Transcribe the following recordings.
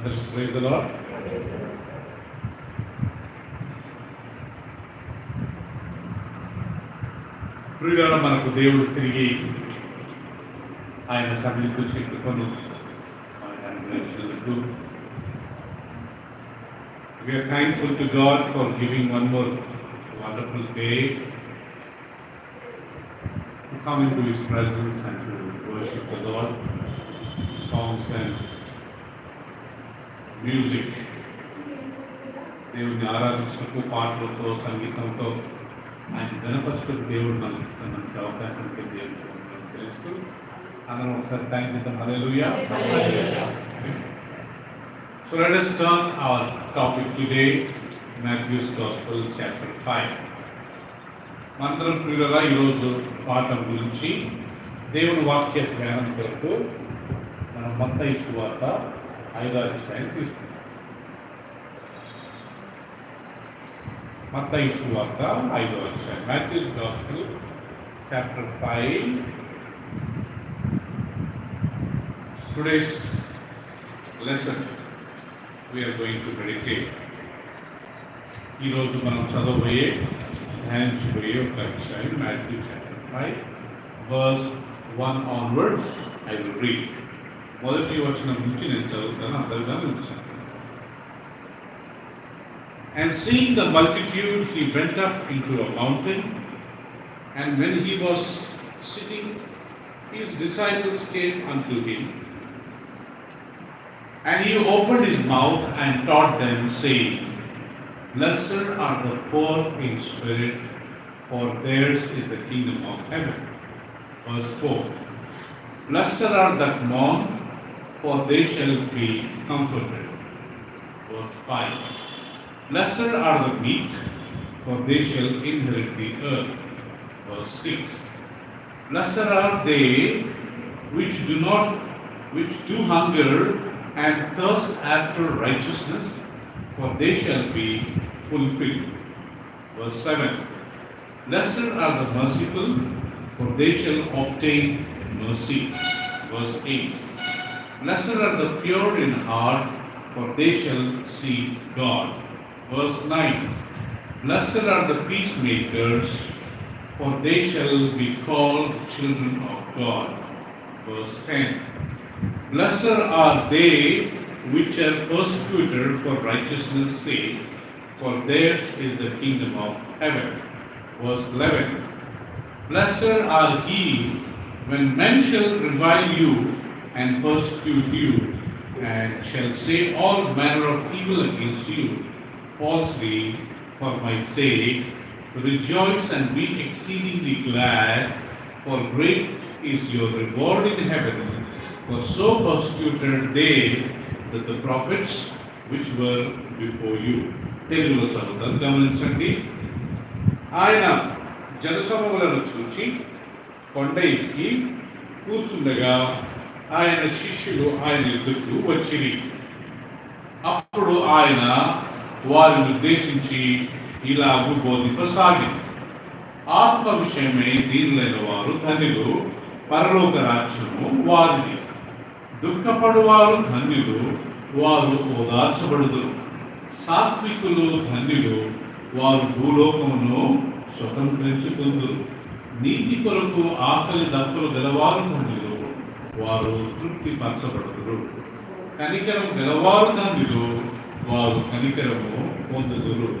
Praise the Lord. ప్రియులారా, మనకు దేవుడు తిరిగి ఆయన సన్నిధికి వచ్చే కృపను మనకు అనుగ్రహించినందుకు we are thankful to God for giving one more wonderful day to come into His presence and to worship the Lord. Songs and music, దేవుని ఆరాధించినప్పుడు పాటలతో సంగీతంతో ఆయన గణపరచుకుని దేవుడు మనకి ఇస్తున్న మంచి అవకాశానికి దేవుడు తెలుస్తూ అందరం ఒకసారి thank you hallelujah. So let us turn our topic today, Matthew's Gospel chapter 5. మందరం ప్రియులరా, ఈరోజు పాఠం గురించి దేవుని వాక్య ధ్యానం కొరకు మనం మత్తయి సువార్త 5వ అధ్యాయం తీసుకుందాం. మత్తయి సువార్త 5వ అధ్యాయం, Matthew's Gospel chapter 5. Today's lesson we are going to meditate. ఈరోజు మనం చదవబోయే ధ్యానించబోయే ఒక అధ్యాయం Matthew chapter 5 verse 1 onwards. I will read. మొదటి వచనం నుంచి నేను చదువుతాను, అందరూ గమనించండి. And seeing the multitude, he went up into a mountain, and when he was sitting, his disciples came unto him, and he opened his mouth and taught them, saying, Blessed are the poor in spirit, for theirs is the kingdom of heaven. Verse 4. Blessed are that mourn, for they shall be comforted. Verse 5. Blessed are the meek, for they shall inherit the earth. Verse 6. Blessed are they which do hunger and thirst after righteousness, for they shall be fulfilled. Verse 7. Blessed are the merciful, for they shall obtain mercy. Verse 8. Blessed are the pure in heart, for they shall see God. Verse 9. Blessed are the peacemakers, for they shall be called children of God. Verse 10. Blessed are they which are persecuted for righteousness' sake, for theirs is the kingdom of heaven. Verse 11. Blessed are ye when men shall revile you and persecute you, and shall say all manner of evil against you falsely for my sake. Rejoice and be exceedingly glad, for great is your reward in heaven. For so persecuted they that the prophets which were before you. తెలుగులో చదువుతాను, గమనించండి. ఆయన జనసమూహలను చూచి కొండ ఎక్కి కూర్చుండగా ఆయన శిష్యులు ఆయన ఎదుర్కొ వచ్చిరి. అప్పుడు ఆయన వారిని ఉద్దేశించి ఇలాగూ బోధింపసాగింది. ఆత్మ విషయమై దీనులైన వారు ధన్యులు, పరలోక రాజ్యము వారిది. దుఃఖపడువారు ధన్యులు, వారు ఓదార్చబడుదురు. సాత్వికులు ధన్యులు, వారు భూలోకమును స్వతంత్రించుకుందురు. నీతి కొరకు ఆకలి దప్పులు గలవారు ధన్యులు, వారు తృప్తి పరచబడుదురు. కనికరం గలవారు ధన్యులు, వారు కనికరము పొందుదురు.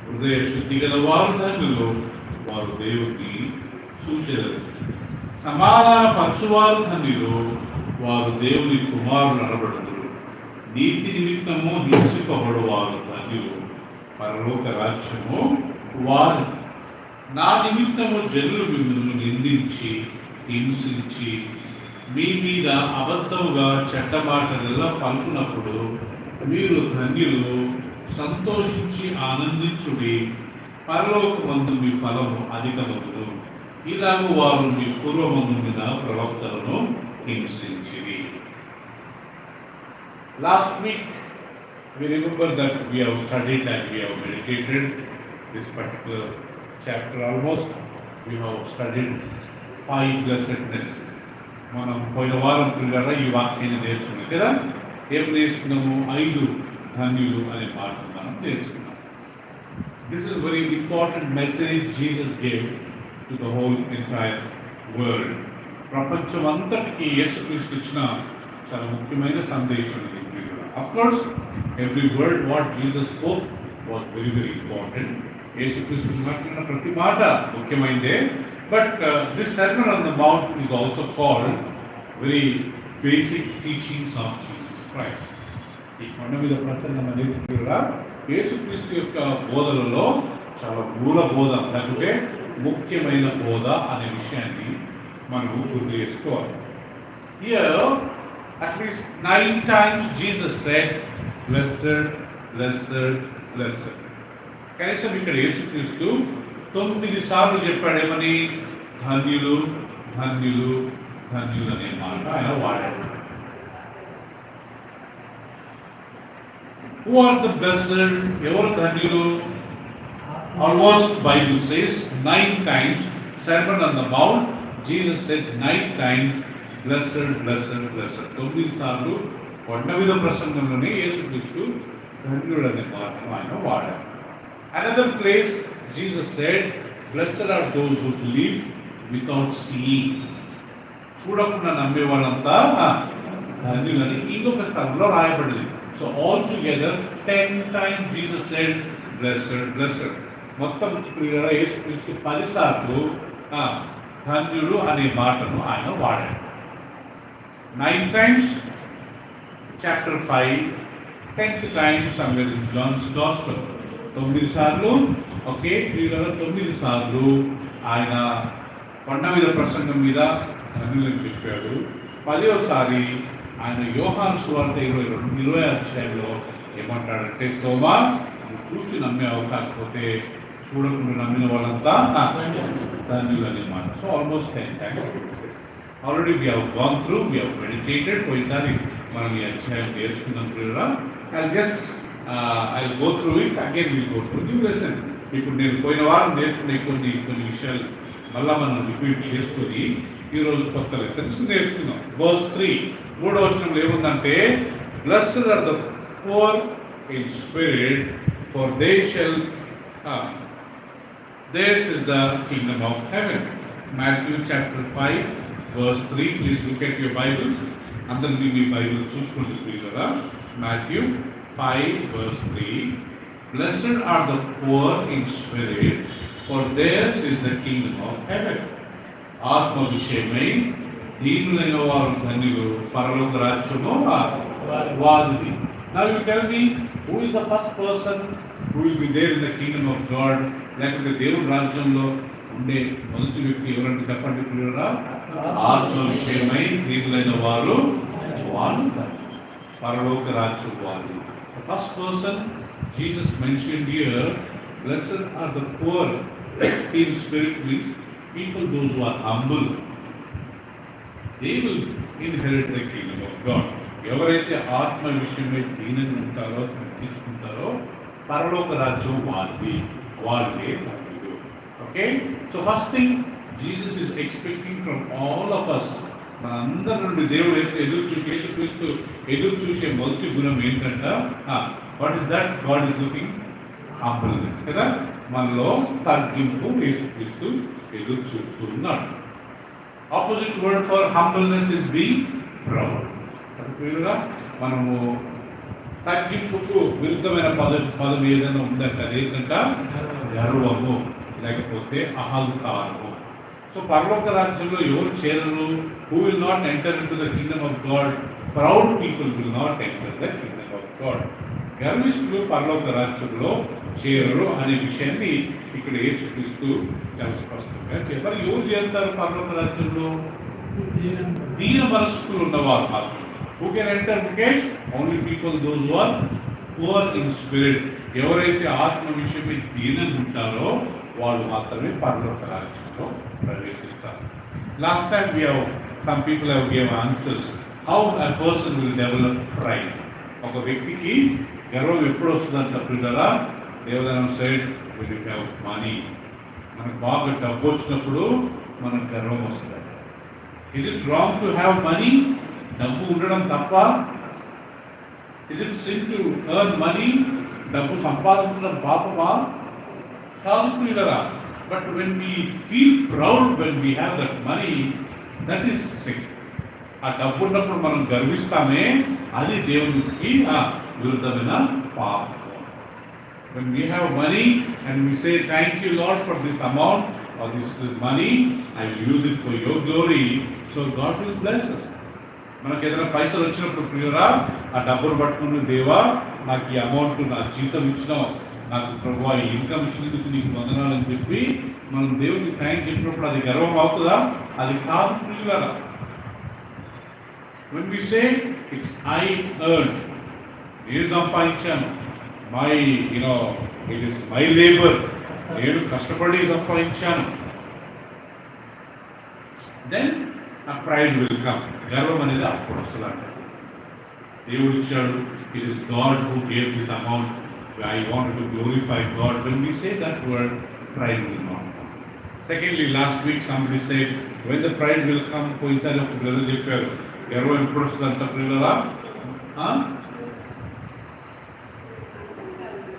హృదయ శుద్ధి గలవారు ధన్యులు, వారు దేవుని చూచెదరు. సమాధాన పరచువారు ధన్యులు, వారు దేవుని కుమారులు అనబడుదురు. నీతి నిమిత్తము హింసింపబడువారు ధన్యులు, పరలోక రాజ్యము వారు. నా నిమిత్తము జనులు మిమ్మల్ని నిందించి హింసించి మీ మీద అబద్ధముగా చెడ్డమాటలెల్లా పలుకున్నప్పుడు మీరు ధన్యులు, సంతోషించి ఆనందించుడి. పరలోకమందు మీ ఫలము అధికమగును. ఇలాగూ వారు మీ పూర్వమందున ప్రవక్తలను హింసించిరి. Last week we remember that we have studied and we have meditated this particular chapter. Almost we have studied 5 blessedness. మనం పోయిన వారం పిల్లల ఈ వాక్యాన్ని నేర్చుకున్నాం కదా. ఏం నేర్చుకున్నాము? 5 ధన్యులు అనే మాట మనం నేర్చుకున్నాం. This is very important message Jesus gave to the whole entire world. ప్రపంచం అంతటికి యేసుక్రీస్తు ఇచ్చిన చాలా ముఖ్యమైన సందేశం ఇది. Of course, every word what Jesus spoke was very, very important. యేసుక్రీస్తు మాట్లాడిన ప్రతి మాట ముఖ్యమైనదే. But this Sermon on the Mount is also called very basic teachings of Jesus Christ. ఈ కొండ మీద ప్రసంగం అనేది కూడా యేసుక్రీస్తు యొక్క బోధనలో చాలా మూల బోధ లేకపోతే ముఖ్యమైన బోధ అనే విషయాన్ని మనం గుర్తు చేసుకోవాలి. Here, at least 9 times Jesus said, "Blessed, blessed, blessed." కనీసం ఇక్కడ యేసుక్రీస్తు 9 సార్లు చెప్పాడేమని? ధన్యులు, ధన్యులు, ధన్యులు అనే మాట ఆయన వాడాడు. Who are the blessed? ఎవరు ధన్యులు? Almost Bible says 9 times. Sermon on the Mount, Jesus said 9 times, "Blessed, blessed, blessed." 9 సార్లు కొండ మీద ప్రసంగంలోనే యేసుక్రీస్తు ధన్యుడు అనే మాటను ఆయన వాడారు. Another place Jesus said, "Blessed are those who believe without seeing." చూడకుండా నమ్మే వాళ్ళంతా ధన్యులని ఇంకొక స్థలంలో రాయబడింది. So all together 10 times Jesus said, "Blessed, blessed." మొత్తం యేసుక్రీస్తు 10 సార్లు ధన్యుడు అనే మాటను ఆయన వాడాడు. 9 times chapter 5, 10th time somewhere in John's Gospel. 9 సార్లు, ఓకే, 9 సార్లు ఆయన కొండ మీద ప్రసంగం మీద ధన్యులని చెప్పాడు. 10వసారి ఆయన యోహాను సువార్త 20 అధ్యాయంలో ఏమంటాడంటే, తోమా, నువ్వు చూసి నమ్మేవు, కాకపోతే చూడకుండా నమ్మిన వాళ్ళంతా ధన్యులు అనే మాట. So almost 10 times. Already we have gone through, we have meditated. పోయినసారి మనం ఈ అధ్యాయం నేర్చుకున్నాం కూడా. I'll go through it again. We'll go through the lesson. ఇప్పుడు నేను పోయిన వారం నేర్చుకునే కొన్ని విషయాలు మళ్ళా మనం రిపీట్ చేసుకొని ఈరోజు కొత్త లెసన్స్ నేర్చుకుందాం. Verse 3, 3వ వచనంలో ఏముందంటే, "Blessed are the poor in spirit, for they shall theirs is the kingdom of heaven." Matthew chapter 5 verse 3. Please look at your Bibles. అందరూ మీ బైబిల్ చూసుకుంటుంది కదా. Matthew 5 verse 3, "Blessed are the poor in spirit, for theirs is the kingdom of heaven." ఆత్మ విషయమై దీనులైన వారు ధన్యులు, పరలోక రాజ్యము వారిది. Now you tell me, who is the first person who will be there in the kingdom of God? లేకపోతే దేవుని రాజ్యంలో ఉండే మొదటి వ్యక్తి ఎవరంటే చెప్పండి ప్రియులారా? ఆత్మ విషయమై దీనులైన వారు పరలోక రాజ్యం వారిది. The first person Jesus mentioned here, "Blessed are the poor in spirit," means people those who are humble. They will inherit the kingdom of God. ఎవరైతే ఆత్మ విషయమై దీనంగా ఉంటారో, తగ్గించుకుంటారో, పరలోక రాజ్యం వారిది, వాళ్ళే ధన్యులు. Okay, so first thing Jesus is expecting from all of us, మనందరి నుండి దేవుడు యేసుక్రీస్తు ఎదురు చూసే మొదటి గుణం ఏంటంట? What is that? God is looking humbleness కదా. మనలో తగ్గింపు యేసుక్రీస్తు ఎదురు చూస్తూ ఉన్నాడు. Opposite word for humbleness is being proud. వీలుగా మనము తగ్గింపుకు విరుద్ధమైన పదం ఏదైనా ఉందంటే అది ఏంటంటే గర్వము, లేకపోతే అహంకారము. సో పరలోక రాజ్యంలో ఎవరు చేరరు? Who will not enter into the kingdom of God? Proud people will not enter the kingdom of God. గర్విష్ఠులు పరలోక రాజ్యంలో చేరరు అనే విషయాన్ని ఇక్కడ యేసుక్రీస్తు చాలా స్పష్టంగా చెప్పారు. ఎవరు చేరుతారు పరలోక రాజ్యంలో? దీన మనస్కులు ఉన్నవారు మాత్రం. Who can enter Mukesh? Only people those who are poor in spirit. ఎవరైతే ఆత్మ విషయమై దీనంగా ఉంటారో వాళ్ళు మాత్రమే పరలోక రాజ్యంలో ప్రవేశిస్తారు. Last time some people have given answers how a person will develop pride. ఒక వ్యక్తికి గర్వం ఎప్పుడు వస్తుందంట పిల్లరా? Devadanam side when you have money, మనకు బాగా డబ్బు వచ్చినప్పుడు మనకు గర్వం వస్తుంది. Is it wrong to have money? డబ్బు ఉండడం తప్ప? Is it sin to earn money? డబ్బు సంపాదించడం పాపమా? కాదు ప్రియులరా. But when we feel proud when we have that money, that is sin. ఆ డబ్బు ఉన్నప్పుడు మనం గర్విస్తామే, అది దేవునికి విరుద్ధమైన పాపం. When we have money and we say, thank you Lord for this amount or this money, I will use it for your glory, so God will bless us. మనకు ఏదైనా పైసలు వచ్చినప్పుడు ప్రియురా, ఆ డబ్బులు పట్టుకుని, దేవా నాకు ఈ అమౌంట్, నా జీతం ఇచ్చినావు, నాకు ప్రభువా ఈ ఇన్కమ్ ఇచ్చినందుకు నీకు వందనాలు అని చెప్పి మనం దేవునికి థ్యాంక్ చెప్పినప్పుడు అది గర్వం అవుతుందా? అది కాదు ప్రియులారా. When we say it's I earned, నేను సంపాదించాను, my it is my labour, నేను కష్టపడి సంపాదించాను, దెన్ ఆ ప్రైడ్ విల్ కమ్. గర్వం అనేది అప్పుడు వస్తుంది. దేవుడు ఇచ్చాడు, it is God who gave this amount, I want to glorify God. When we say that word, pride will not come. Secondly, last week somebody said when the pride will come, పోయినసారి ఒక brother చెప్పారు, గర్వం ఎప్పుడు వస్తుంది అంత ప్రియులరా?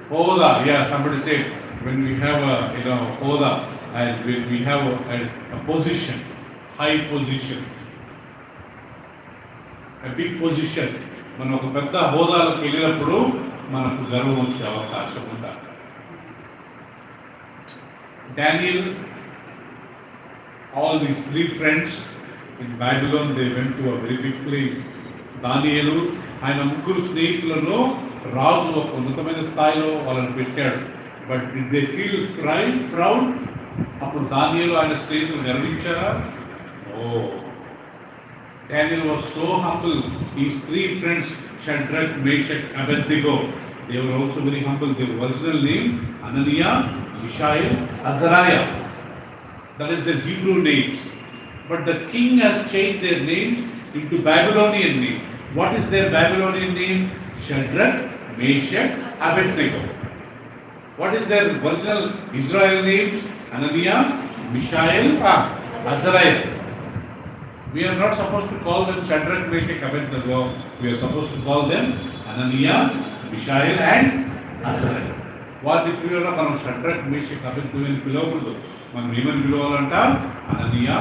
Hoda, yeah, somebody said when we have a hoda, and when we have a position, high position, a big position, మనం ఒక పెద్ద హోదాలకు వెళ్ళినప్పుడు మనకు గర్వం వచ్చే అవకాశం ఉంటుంది. Daniel, all these 3 friends in Babylon, they went to a very big place. దానియేలు ఆయన 3 స్నేహితులను రాజు ఒక ఉన్నతమైన స్థాయిలో వాళ్ళని పెట్టాడు. But did they feel proud? అప్పుడు దానియేలు ఆయన స్నేహితులు గర్వించారా? ఓ, Daniel was so humble. His 3 friends, Shadrach, Meshach, Abednego, they were also very humble. Their original name, Ananiah, Mishael, Azariah. That is their Hebrew names. But the king has changed their names into Babylonian name. What is their Babylonian name? Shadrach, Meshach, Abednego. What is their original Israel names? Ananiah, Mishael, Azariah. We are not supposed to call them Shadrach, Meshach, Abednego. We are supposed to call them Ananiah, Mishael and Azariah. వాటి ప్రియుల మనం షడ్రక్, మేషక్, అబేద్నెగో అని పిలవకూడదు. మనం ఏమని పిలవాలంట? అననీయా,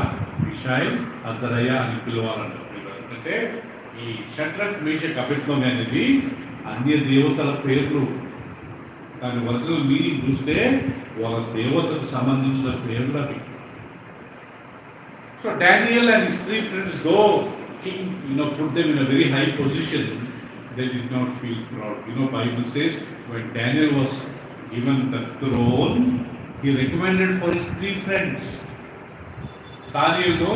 మిషాయల్, అజరయా అని పిలవాలంట. అంటే ఈ షడ్రక్, మేషక్, అబేద్నెగో అనేది అన్య దేవతల పేర్లు. దాని ఒరిజినల్ మీనింగ్ చూస్తే వాళ్ళ దేవతకు సంబంధించిన పేర్లు అవి. So Daniel and his 3 friends, though king put them in a very high position, they did not feel proud. Bible says when Daniel was given the throne, he recommended for his 3 friends. దానియేలును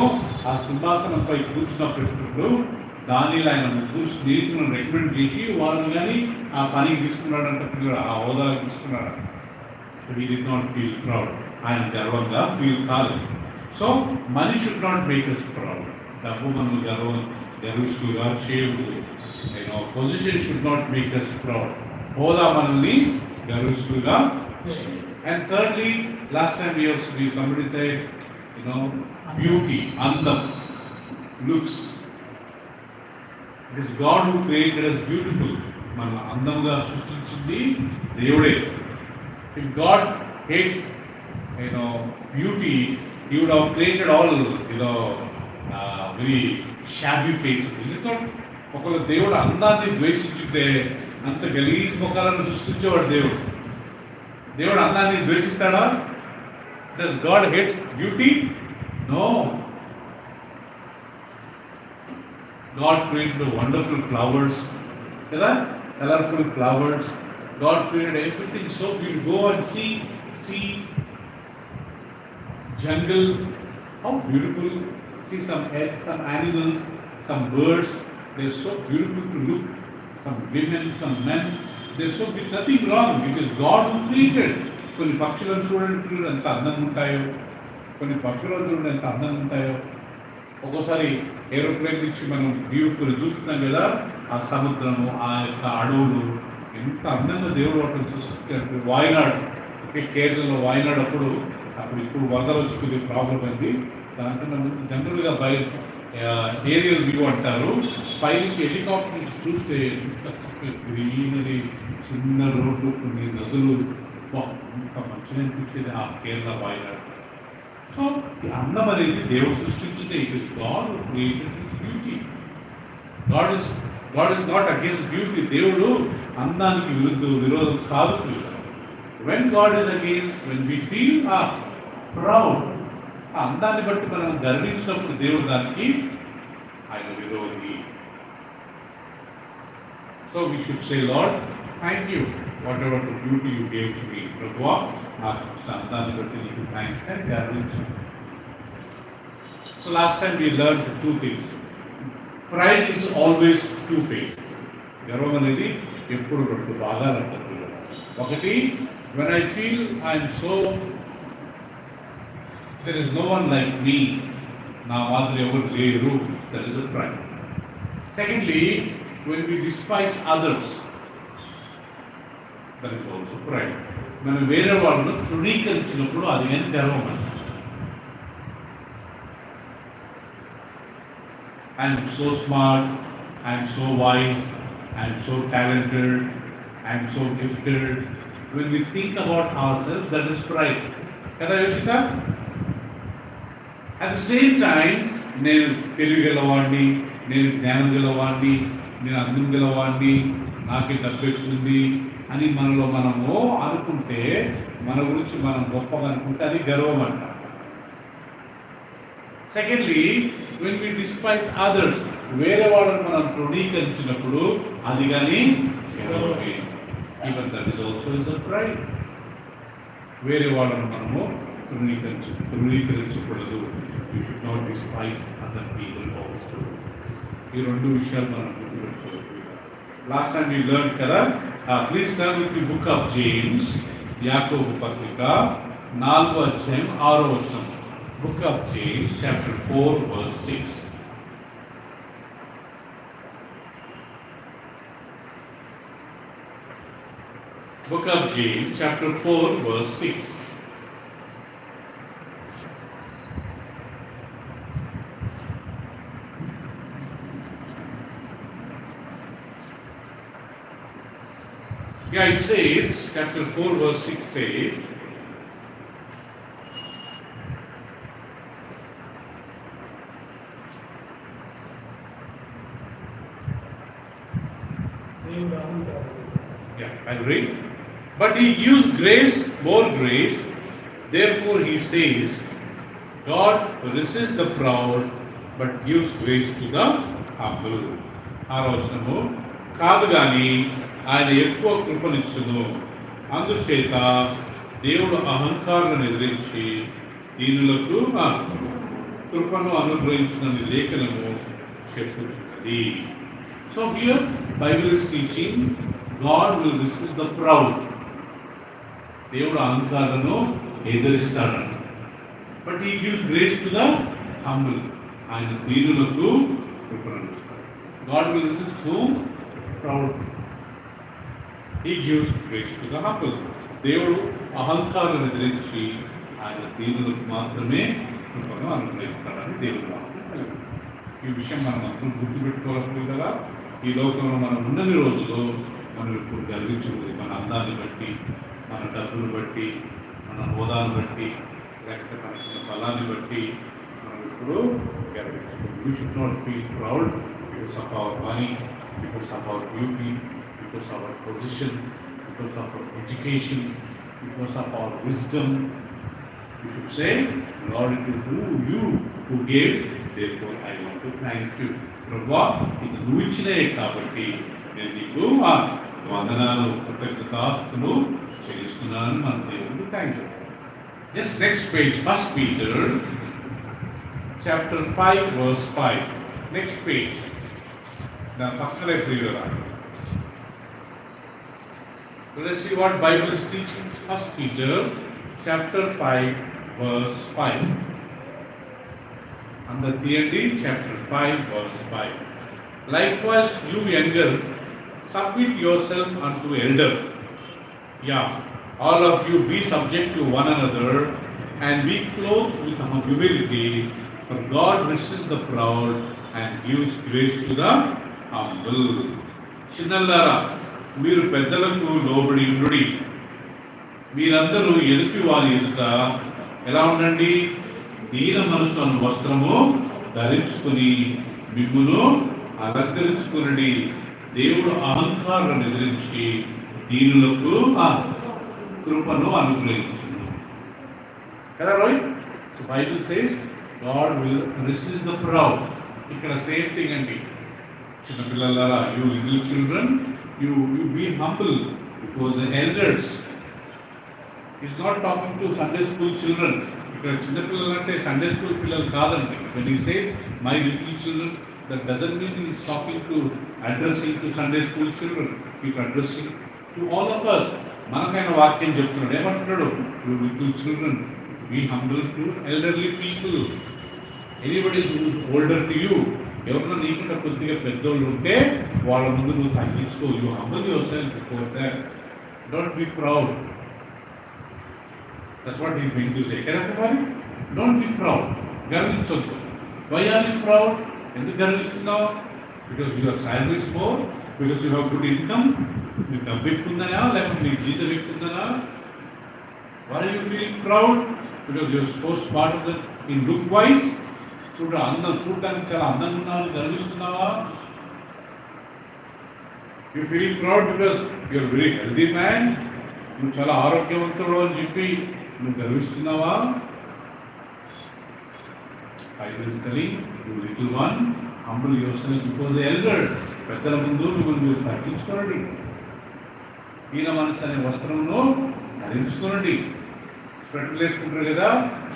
ఆ సింహాసనంపై కూర్చున్నప్పుడు దానియేలు ఆయన 3 స్నేహితులను recommend చేసి వాళ్ళని కానీ ఆ పనికి తీసుకున్నాడంట, ఆ హోదాలకు తీసుకున్నాడు. So he did not feel proud. ఆయన గర్వంగా ఫీల్ కాలేదు. So money should not make us proud. డబ్బు మనల్ని గర్విష్ఠులుగా చేయకూడదు. Position should not make us proud. హోదా మనల్ని గర్విష్ఠులుగా. And thirdly, last time somebody said, beauty, andam, looks. It is God who created us beautiful. మన అందంగా సృష్టించింది దేవుడే. If God hate beauty, he would have created all very shabby faces. Is it not? ఒకవేళ దేవుడు అందాన్ని ద్వేషించుంటే అంత గలీజ్ ముఖాలను సృష్టించేవాడు దేవుడు. దేవుడు అందాన్ని ద్వేషిస్తాడా? Does God hates beauty? No. God created wonderful flowers, కదా, colorful flowers. God created everything so beautiful. Go and see jungle, how beautiful. See some animals, some birds, they are so beautiful to look. Some women, some men, they are so beautiful. Nothing wrong, because God who created. కొన్ని పక్షులను చూడండి ఎంత అందంగా ఉంటాయో, కొన్ని పక్షులను చూడండి ఎంత అందంగా ఉంటాయో. ఒక్కోసారి ఏరోప్లేన్ నుంచి మనం వ్యూ చూస్తున్నాం కదా, ఆ సముద్రము, ఆ యొక్క అడవులు ఎంత అందంగా దేవుడు వాటిని చూస్తున్నారు. వాయనాడు, కేరళలో వాయనాడు అప్పుడు ఇప్పుడు వరదలు వచ్చి కొద్దిగా ప్రాబ్లం అయింది. దాంట్లో జనరల్గా ఏరియల్ వ్యూ అంటారు. పైనుంచి హెలికాప్టర్ నుంచి చూస్తే ఇంత గ్రీనరీ, చిన్న రోడ్లు, కొన్ని నదులు, అంత మంచిగా అనిపించేది ఆ కేరళ వాయినాడు. సో ఈ అందం అనేది దేవుడు సృష్టించిన, it is God created this beauty. God is not against beauty. దేవుడు అందానికి విరోధం కాదు. When God is against, when we feel proud, ఆ అందాన్ని బట్టి మనం గర్వించినప్పుడు దేవుడు దానికి ఆయన విరోధి. So we should say, Lord thank you whatever the beauty you gave to me. ప్రభువా, నాకు ఇచ్చిన అందాన్ని బట్టి నీకు థ్యాంక్స్ అని గర్వించాను. So last time we learn two things. Pride is always two faces. గర్వం అనేది ఎప్పుడు రెండు భాగాలు అంటారు. ఒకటి, when I feel I'm so, there is no one like me, నా మాదిరి ఎవరు లేరు, that is a pride. Secondly, when we despise others, that is also pride. మనం వేరే వాళ్ళను తృణీకరించినప్పుడు అది కానీ గర్వం అంట. I am so smart, I am so wise, I am so talented, I am so gifted. When we think about ourselves, that is pride. కదా యోషిత? At the same time నేను తెలివి గలవాడిని, నేను జ్ఞానం గలవాడిని, నేను అందం గలవాడిని, నాకే డబ్బెట్టుంది అని మనలో మనము అనుకుంటే, మన గురించి మనం గొప్పగా అనుకుంటే అది గర్వం అంట. Secondly, when we despise others, వేరే వాళ్ళని మనం తృణీకరించినప్పుడు అది కానీ గర్వమే. Even that is also is a pride. వేరే వాళ్ళను మనము తృణీకరించకూడదు. You should not despise other people also. ఈ రెండు విషయాలు మనం గుర్తుపెట్టుకోవాలి. లాస్ట్ టైం వీ లెర్న్ కదా. Please turn with the book of James, యాకోబు పత్రిక 4వ అధ్యాయం 6వ వచనం. Book of James chapter 4 verse 6. Book of James chapter 4 verse 6. Yeah, it says, chapter 4 verse 6 says, yeah, I'll read. But he gives grace, more grace. Therefore he says, God resists the proud, but gives grace to the humble. ఆలోచనము కాదు కానీ ఆయన ఎక్కువ కృపనిచ్చును. అందుచేత దేవుడు అహంకారులను ఎదిరించి దీనులకు కృపను అనుగ్రహించునని లేఖనము చెప్పుచున్నది. So here Bible is teaching God will resist the proud. దేవుడు అహంకారులను ఎదిరిస్తాడన్న. But he gives grace to the humble. ఆయన దీనులకు కృపను ఇస్తాడు. God will resist whom? Proud. He gives grace to the humble. దేవుడు అహంకారులను ఎదిరించి ఆయన దీనులకు మాత్రమే కృపను అనుగ్రహిస్తాడని దేవుడు వాక్యం. ఈ విషయం మనం అందరం గుర్తుపెట్టుకోవాలి కదా. ఈ లోకంలో మనం ఉన్నన్ని రోజుల్లో మనం ఇప్పుడు గర్వించుకుంది మన అందాన్ని బట్టి, మన డబ్బును బట్టి, మన హోదాను బట్టి, లేకపోతే మనకున్న బలాన్ని బట్టి మనం ఇప్పుడు గర్వించుకుంది. We should not feel proud because of our money, because of our beauty, because of our position, because of our education, because of our wisdom. You should say, Lord, it is you who gave, therefore I want to thank you. ప్రభువా, ఇది నువ్వు ఇచ్చినే కాబట్టి నేను నీకు వందనాలు, కృతజ్ఞతాస్తులు చెల్లిస్తున్నాను. మన దేవుడు thank you. Just next page, 1 Peter chapter 5 verse 5. Next page, దాని పక్కనే ప్రియుల. Let's see what Bible is teaching. 1 Peter chapter 5 verse 5. Under theory, chapter 5 verse 5. Likewise, you younger, submit yourself unto elder. Yeah, all of you be subject to one another, and be clothed with humility, For God resists the proud and gives grace to the humble. చిన్నల్లారా మీరు పెద్దలకు లోబడి ఉండుడి. మీరందరూ ఎదుటి వారి ఎదుట ఎలా ఉండండి? దీన మనసు అను వస్త్రము ధరించుకుని మిమ్మును అలంకరించుకుని దేవుడు అహంకారాన్ని ఎదిరించి దీనులకు కృపను అనుగ్రహించును కదా Rohit. So Bible says God will resist the proud. ఇక్కడ సేమ్ థింగ్ అండి. చిన్నపిల్లలారా, you little children, you be humble before the elders. Is not talking to Sunday school children. ఇక్కడ చిన్నపిల్లలు అంటే సండే స్కూల్ పిల్లలు కాదండి. When he says my little children, that doesn't mean he is talking to, addressing to Sunday school children. He is addressing to all of us. మనకైన వాక్యం చెప్తున్నాడు. ఏమంటున్నాడు? You little children, be humble to elderly people. Anybody who is older to you, ఎవరైనా నీకంటే కొద్దిగా పెద్దోళ్ళు ఉంటే వాళ్ళ ముందు నువ్వు తగ్గించుకో. You humble yourself before that. Don't be proud. That's what he is going to say. కదా కుమారి? Don't be proud. గర్వించొద్దు. Why are you proud? ఎందుకు గర్విస్తున్నావు? Because your salary is more, because you have good income. నీకు డబ్బు ఎక్కుందనా లేకపోతే నీకు జీతం ఎక్కుందనా? Why are you feeling proud? Because you're so smart in look wise. చూడటానికి చాలా అందంగా ఉన్నావు, గర్విస్తున్నావా? You feeling proud because you're very healthy man. నువ్వు చాలా ఆరోగ్యవంతుడు అని చెప్పి నువ్వు గర్విస్తున్నావా? Bible is telling you, little one, humble yourself before the elder. పెద్దల ముందు మీరు తగ్గించుకోండి. దీన మనసు అనే వస్త్రంలో ధరించుకోండి. స్వెటర్లు వేసుకుంటారు కదా,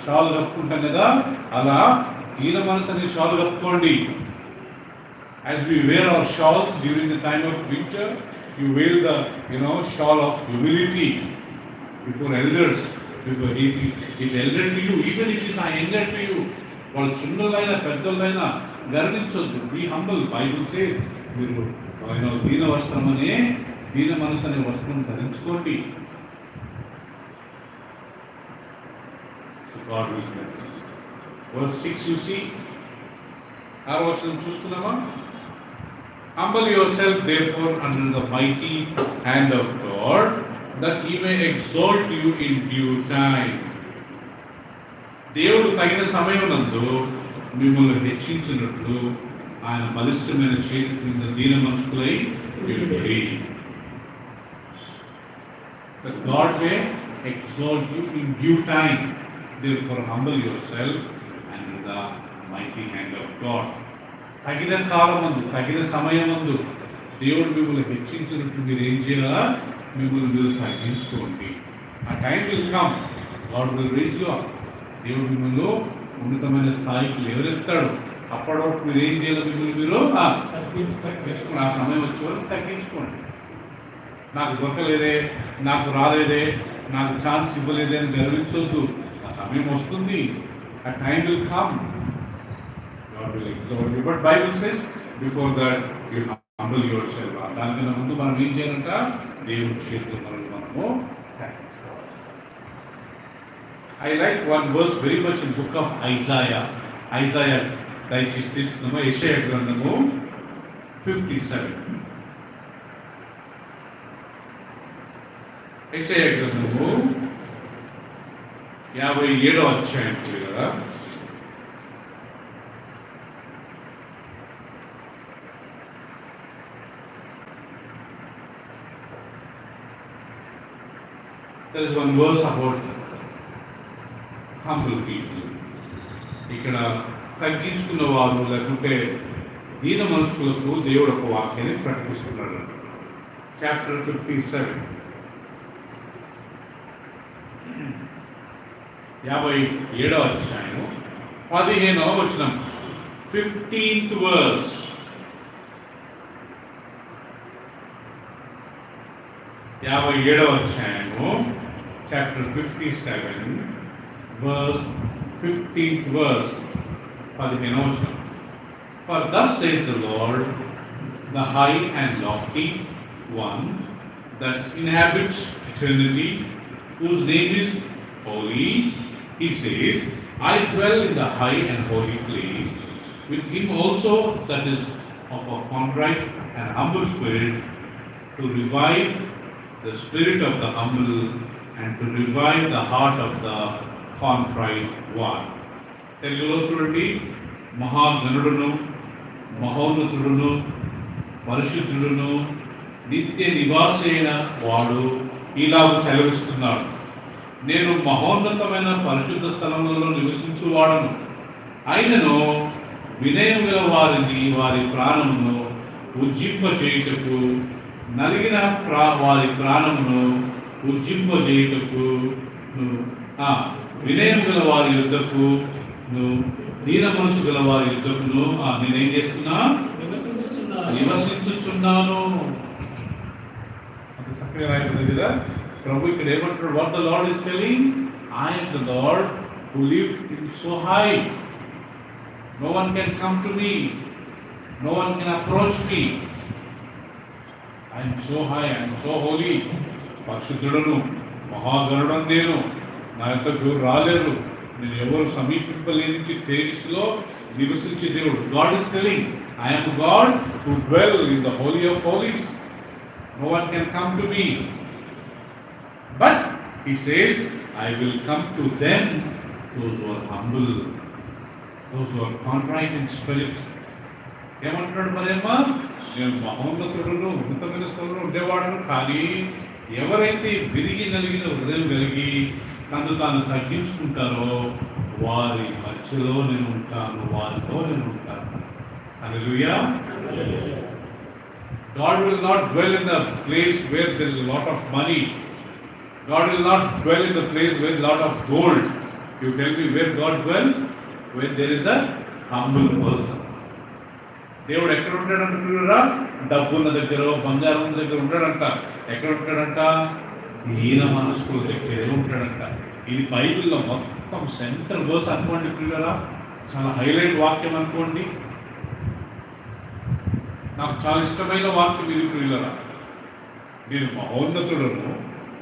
షాల్ కప్పుకుంటాం కదా, అలా దీన మనసు అనే shawl కప్పుకోండి. As we wear our shawls during the time of winter, you wear the shawl of humility before elders. Before if elder to you, even if he is younger to you, వాళ్ళు చిన్నలైనా పెద్దలైనా గర్వించొద్దు. Be humble. Bible says మీరు దీన వస్త్రం అనే దీన మనసు అనే వస్త్రం ధరించుకోండి. So God will bless us. Verse 6 you see. 6వ వచనం చూసుకుందామా? Humble yourself therefore under the mighty hand of God, that he may exalt you in due time. దేవుడు తగిన సమయమునందు మిమ్మల్ని హెచ్చించినట్లు ఆయన బలిష్టమైన చేతి కింద దీన మనసుకులై ఉండుడి. That God may exalt you in due time. Therefore humble yourself under the mighty hand of God. తగిన కాలమందు, తగిన సమయమందు దేవుడు మిమ్మల్ని హెచ్చించినట్లు మీరు ఏం చేయాలా? మిమ్మల్ని మీరు తగ్గించుకోండి. ఆ time will come. God will rise you up. దేవుడు మిమ్మల్ని ఉన్నతమైన స్థాయికి లేవనెత్తాడు. అప్పటి వరకు మీరు ఏం చేయాలి? మిమ్మల్ని మీరు తగ్గించుకోండి. ఆ సమయం వచ్చే వరకు తగ్గించుకోండి. నాకు దొరకలేదే, నాకు రాలేదే, నాకు ఛాన్స్ ఇవ్వలేదే అని గర్వించొద్దు. ఆ సమయం వస్తుంది. ఆ time will come. God will exalt you. But Bible says before that you humble yourself. దానికన్నా ముందు మనం ఏం చేయాలంట? దేవుని చేతులు మనము తగ్గించుకోవాలి. I like one verse very much in book of Isaiah. Isaiah దయచేసి తీసుకున్నాము. యెషయా గ్రంథము 57. యెషయా గ్రంథము 57వ అధ్యాయం కదా. There is one verse about humble people. ఇక్కడ తగ్గించుకున్న వారు లేకుంటే దీన మనుషులకు దేవుడు ఒక వాక్యాన్ని ప్రకటిస్తున్నాడు. చాప్టర్ 57 57వ అధ్యాయము 15వ వచనం. 15th verse. Chapter 57 verse 15th verse. For thus says the Lord, the high and lofty one that inhabits eternity, whose name is holy, he says, I dwell in the high and holy place with him also that is of a contrite and humble spirit, to revive the spirit of the humble and to revive the heart of the contrite one. తెలుగులో చూడండి, మహాగణుడును మహోన్నతుడును పరిశుద్ధుడును నిత్య నివాసైన వాడు ఇలాగ సెలవిస్తున్నాడు, నేను మహోన్నతమైన పరిశుద్ధ స్థలములలో నివసించువాడను, అయినను వినయం గల వారిని వారి ప్రాణమును ఉజ్జింపచేయుటకు, నలిగిన వారి ప్రాణమును ఉజ్జింపచేయుటకు, వినయం గల వారి యుద్ధకు, దీన మనసు గల వారి యుద్ధకును నేనేం చేస్తున్నా, నివసించుచున్నాను. అంత చక్కగా రాయబడింది కదా. ప్రభు ఇక్కడ ఏమంటాడు, what the Lord is telling, I am the Lord who live in so high, no one can come to me, no one can approach me, I am so high, I am so holy. పరిశుద్ధుడను మహాగణుడను నేను, నా యొక్క ఎవరు రాలేరు, నేను ఎవరు సమీపింపలేనికి తేజస్సులో నివసించే దేవుడు. God is telling, I am God who dwell in the holy of holies, no one can come to me. But he says, I will come to them, those who are humble, those who are contrite in spirit. ఏమంటున్నాడు మరేమ్మా, నేను మహోన్నతుడును ఉన్నతమైన స్థలంలో ఉండేవాడును, కానీ ఎవరైతే విరిగి నలిగిన హృదయం కలిగి తను తాను తగ్గించుకుంటారో వారి మధ్యలో నేను ఉంటాను, వారితో నేను ఉంటాను. హల్లెలూయా. God will not dwell in the place where there is a lot of money. God will not dwell in the place where a lot of gold. You tell me where God dwells? When there is a humble person. దేవుడు ఎక్కడ ఉంటాడంటున్నారా? డబ్బున్న దగ్గర, బంగారం దగ్గర ఉంటాడంట. ఎక్కడ ఉంటాడంట? దీన మనస్కుల దగ్గరే ఉంటాడంట. ఇది బైబిల్లో మొత్తం సెంట్రల్ వర్స్ అనుకోండి ప్రియులారా, చాలా హైలైట్ వాక్యం అనుకోండి. నాకు చాలా ఇష్టమైన వాక్యం ఇది ప్రియులారా. నేను మహోన్నతుడను,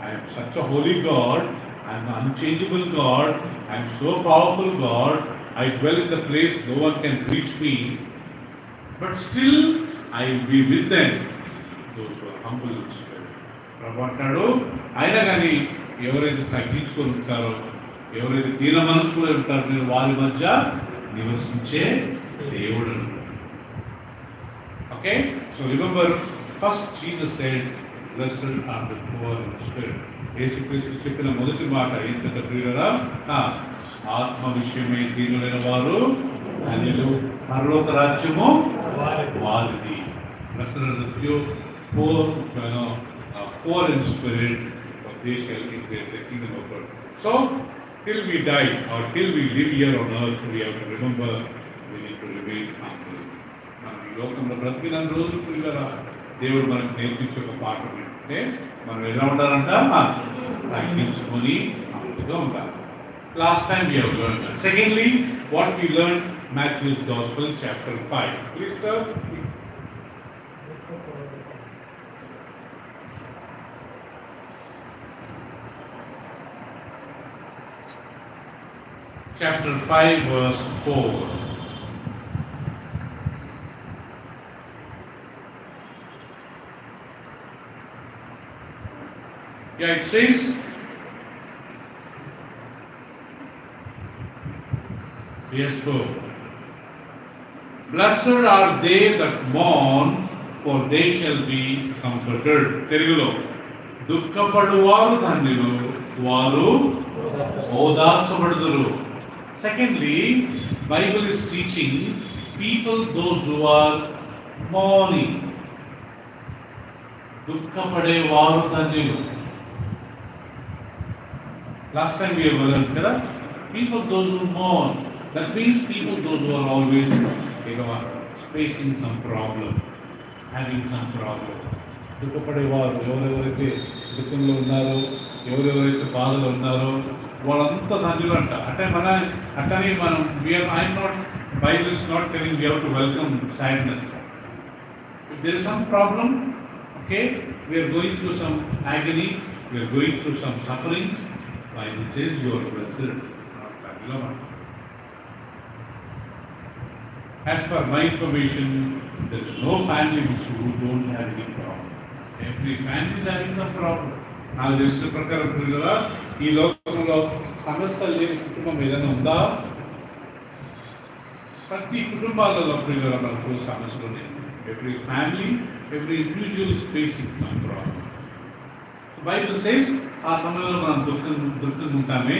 I am such a holy God, I am an unchangeable God, I am so powerful God, I dwell in the place no one can reach me, but still I will be with them, those who are humble in spirit. ప్రభు అంటాడు, అయినా కానీ ఎవరైతే తగ్గించుకొని ఉంటారో, ఎవరైతే దీన మనసుకులు ఉంటారో, నేను వారి మధ్య నివసించే దేవుడు. Okay, so remember, first Jesus said, blessed are the poor in spirit. యేసుక్రీస్తు చెప్పిన మొదటి మాట ఏంటంటే ప్రియులారా, ఆత్మ విషయమై దీనులైన వారు ధన్యులు, పరలోక రాజ్యము వారిది. Blessed are the poor in spirit, for they shall inherit the kingdom of God. So, till we die or till we live here on earth, we have to remember we need to remain humble. మనం ఈ లోకంలో బ్రతికిన రోజులు ప్రియులారా, దేవుడు మనకు నేర్పించే ఒక పాఠం ఏంటంటే మనం ఎలా ఉండాలంట, తగ్గించుకొని అప్పుడుగా ఉండాలి. Last time we have learned that. Secondly, what we learned, Matthew's Gospel, chapter 5. Please turn. Chapter 5, verse 4. Yeah, it says, yes, so, blessed are they that mourn, for they shall be comforted. Telugulo, దుఃఖపడువారు ధన్యులు, వారు ఓదార్చబడుదురు. Secondly, Bible is teaching people, those who are mourning, దుఃఖపడేవారు ధన్యులు. Last time we have learned kada, people those who mourn, that means people those who are always facing some problem, having some problem. దుఃఖపడేవారు ఎవరెవరైతే దుఃఖంలో ఉన్నారో, ఎవరెవరైతే బాధలో ఉన్నారో వాళ్ళంతా ధన్యులు అంట. అట్టని మనం I'm not, Bible is not telling we have to welcome sadness. If there is some problem, okay, we are going through some agony, we are going through some sufferings, Bible says you are blessed. As per my information, there is no family which who don't have any problem. Every family is having some problem. నాకు తెలిసిన ప్రకారం ప్రియులారా, ఈ లోకంలో సమస్య లేని కుటుంబం ఏదైనా ఉందా? ప్రతి కుటుంబాలలో ప్రియులారా మనకు సమస్యలు ఉన్నాయి. Every family, every individual is facing some problem. The Bible says, ఆ సమయంలో మనం దుఃఖంగా ఉంటామే.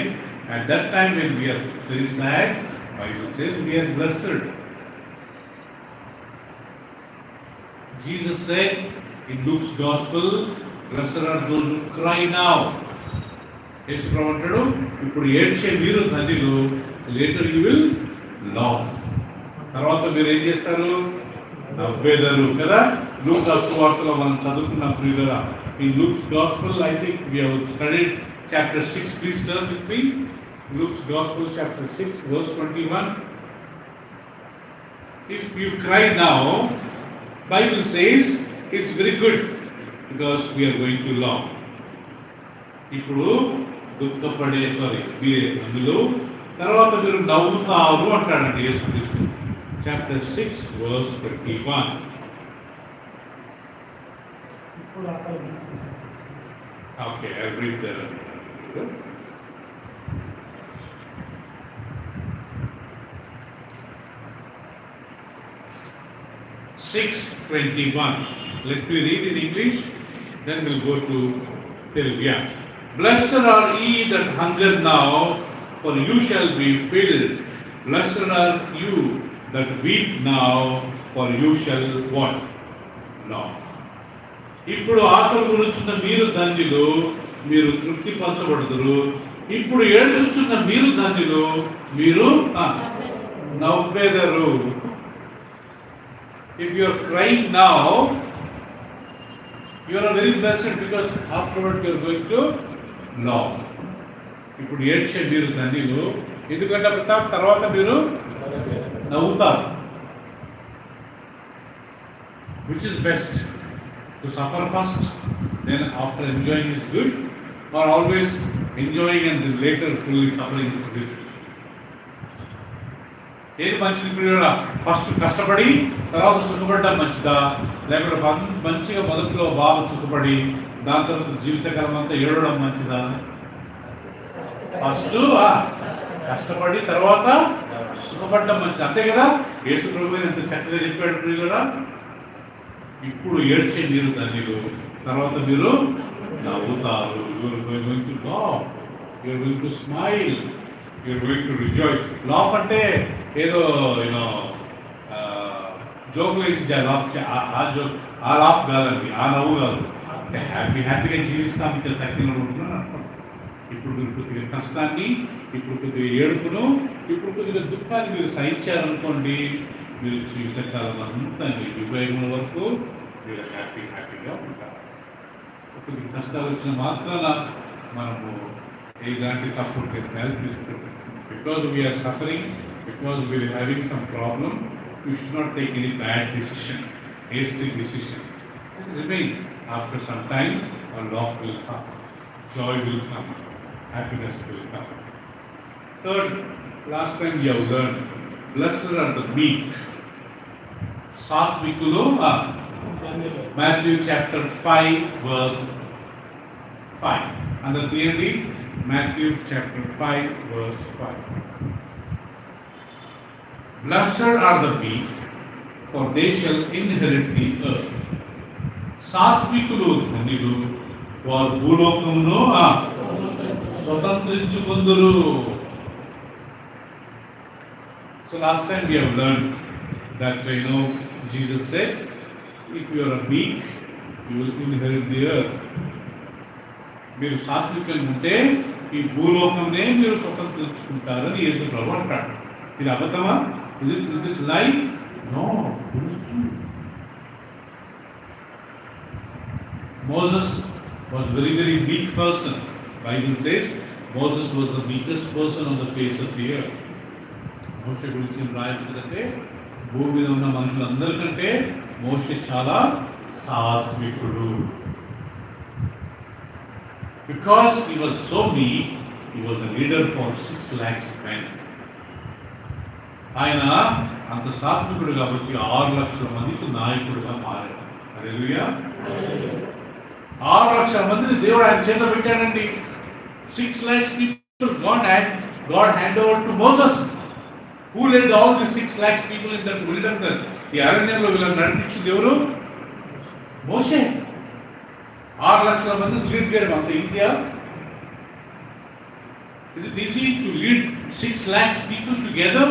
At that time when we are very sad, Bible says we are blessed. Jesus said in Luke's Gospel, blessed are those who cry now. యేసు ప్రభువు అంటాడు, ఇప్పుడు ఏడ్చే మీరు ధన్యులు, later you will laugh. తర్వాత మీరు ఏం చేస్తారు? నవ్వేదరు కదా. లూకా సువార్తలో మనం చదువుకున్న ప్రియులారా, in Luke's Gospel, I think we have studied chapter 6. Please turn with me. Luke's Gospel, chapter 6, verse 21. If you cry now, Bible says it's very good because we are going to laugh. ఇప్పుడు దుఃఖపడే మీరే అందులో తర్వాత మీరు నవ్వుతారు అంటాడండి యేసుక్రీస్తు. Chapter 6 verse 21. Okay, I'll read that. 6:21. Let me read in English, then we'll go to Telugu. Blessed are ye that hunger now, for you shall be filled. Blessed are you that weep now, for you shall what? Laugh. ఇప్పుడు ఆకలి గురించిన మీరు ధన్యులు, మీరు తృప్తి పరచబడుదురు. ఇప్పుడు ఏడ్చుచున్న మీరు ధన్యులు, మీరు నవ్వెదరు. If you are crying now, you are very blessed because afterwards you are going to laugh. ఇప్పుడు ఏడ్చే మీరు ధన్యులు, ఎందుకంటే తర్వాత మీరు నవ్వుతారు. Which is best? To suffer first, then after enjoying is good, or always enjoying and then later fully suffering is good? ఏది మంచిది ప్రియుడా? ఫస్ట్ కష్టపడి తర్వాత సుఖపడడం మంచిదా, లేకపోతే మంచిగా మొదట్లో బాగా సుఖపడి దాని తర్వాత జీవితకాలం అంతా ఏడవడం మంచిదా? ఫస్ట్ కష్టపడి తర్వాత సుఖపడడం మంచిది, అంతే కదా? యేసు ప్రభువు ఎంత చక్కగా చెప్పాడు ప్రియుడా. ఇప్పుడు ఏడ్చే మీరు ధన్యులు, తర్వాత మీరు నవ్వుతారు. You are going to laugh, you are going to smile, you are going to rejoice. Laugh అంటే ఏదో జోకులు వేసి ఆ లాఫ్ కాదండి, ఆ నవ్వు కాదు. అంటే హ్యాపీగా జీవిస్తాం, ఇక్కడ తగ్గిన ఉంటున్నాను. ఇప్పుడు మీరు కొద్దిగా కష్టాన్ని, ఇప్పుడు కొద్దిగా ఏడుపును, ఇప్పుడు కొద్దిగా దుఃఖాన్ని మీరు సహించారనుకోండి, మీరు జీవితకాలం అంతా మీ వివేకం వరకు మీరు హ్యాపీగా ఉంటారు. కొద్దిగా కష్టాలు వచ్చిన మాత్రాన మనము ఇలాంటి తప్పుడు నిర్ణయాలు తీసుకుంటాం. Because we are suffering, because we are having some problem, we should not take any bad decision, hasty decision. Just remain. After some time, a laugh will come, joy will come, happiness will come. Third, last time we have learned, blessed are the meek. Satvikulo, Matthew chapter 5 verse 5. And the clearly, Matthew chapter 5 verse 5. Blessed are the meek, for they shall inherit the earth. సాత్వికులు ధన్యులు, వారు భూలోకమును స్వతంత్రించుకొందురు. So last time we have learned that Jesus said, if you are a meek, you will inherit the earth. మీరు సాత్వికంగా ఉంటే ఈ భూలోకంనే మీరు స్వతంత్రించుకుంటారని యేసు ప్రభువు అంటాడు. ఇది అబద్ధమా? Is it lie? No, it is true. Moses was very weak person. Bible says Moses was the weakest person on the face of the earth. మోషే గురించి రాయబడిందంటే భూమి మీద ఉన్న మనుషులందరికంటే మోషే చాలా సాత్వికుడు. Because he was so weak, he was a leader for 6 lakhs men. ఆయన అంత సాత్వికుడు కాబట్టి 6 లక్షల మందికి నాయకుడుగా మారాడు. హల్లెలూయా. 6 లక్షల మందిని దేవుడు ఆయన చేత పెట్టాడండి. 6 lakhs people God handed over to Moses. Who led all the 6 lakhs people in that wilderness? ఈ అరణ్యంలో వీళ్ళని నడిపించింది ఎవరు? మోషే. 6 లక్షల మందిని లీడ్ చేయడం అంత ఈజీయా? Is it easy to lead 6 lakhs people together?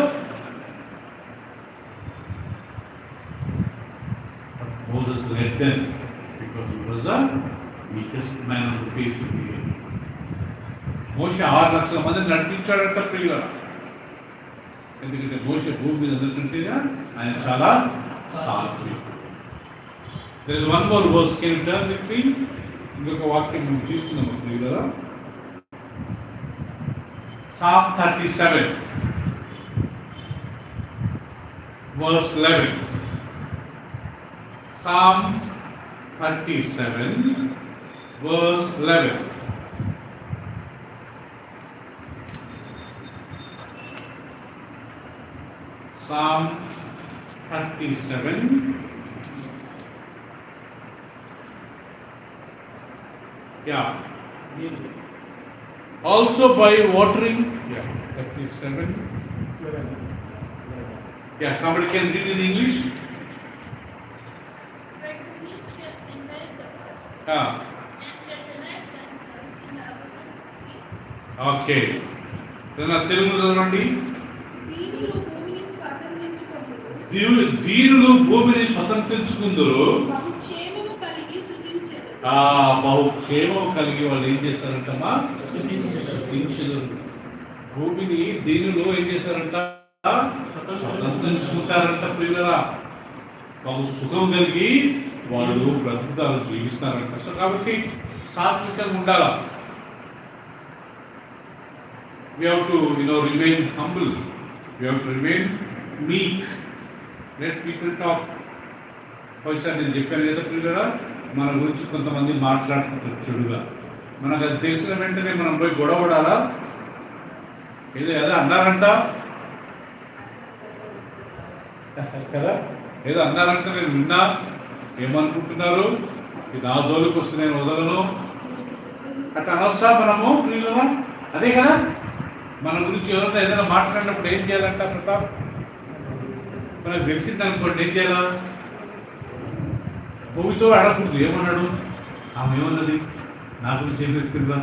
But Moses led them because he was the weakest man on the face of the earth. మోషే 6 లక్షల మందిని నడిపించాడంట ప్రియులారా. ఎందుకంటే మోషే భూమి మీద అందరికంటేగా ఆయన చాలా సాత్వికుడు. There is one more verse. Can you turn with me? ఇంకొక వాక్యం మనం తీసుకుందాం ప్రియులారా. Psalm 37 verse 11. Psalm 37 verse 11. Psalm 37 also by watering 37 somebody can read in English. Okay, then Telugu చదవండి. వీరులు భూమిని స్వతంత్రించుకుందరు, బహుక్షేమం కలిగి వాళ్ళు ఏం చేశారంటమ్మా? భూమిని దీనులు ఏం చేశారంట? స్వతంత్రించుకుంటారంట ప్రియులరా. బహు సుఖం కలిగి వాళ్ళు బ్రతుకుతారు, జీవిస్తారంట. సో కాబట్టి సాత్వికంగా ఉండాలా. We have to remain humble. We have to remain meek. Let people talk. బహుశా నేను చెప్పాను కదా ప్రియులరా, మన గురించి కొంతమంది మాట్లాడుతుంటారు చెడుగా. మనకు అది తెలిసిన వెంటనే మనం పోయి గొడవడాలా? ఏదో అన్నారంట కదా, ఏదో అన్నారంటే నేను విన్నా, ఏమనుకుంటున్నారు, ఇది నా జోలికి వస్తే నేను వదలను అట్లా అనొచ్చా మనము ప్రియులరా? అదే కదా, మన గురించి ఎవరైనా ఏదైనా మాట్లాడినప్పుడు ఏం చేయాలంట ప్రతాప్? మనకు తెలిసింది అనుకోండి, ఏం చేయాలా? భూమితో అడగకూడదు. ఏమన్నాడు? ఆమె ఏమన్నది? నా గురించి ఏం చెప్తుందా?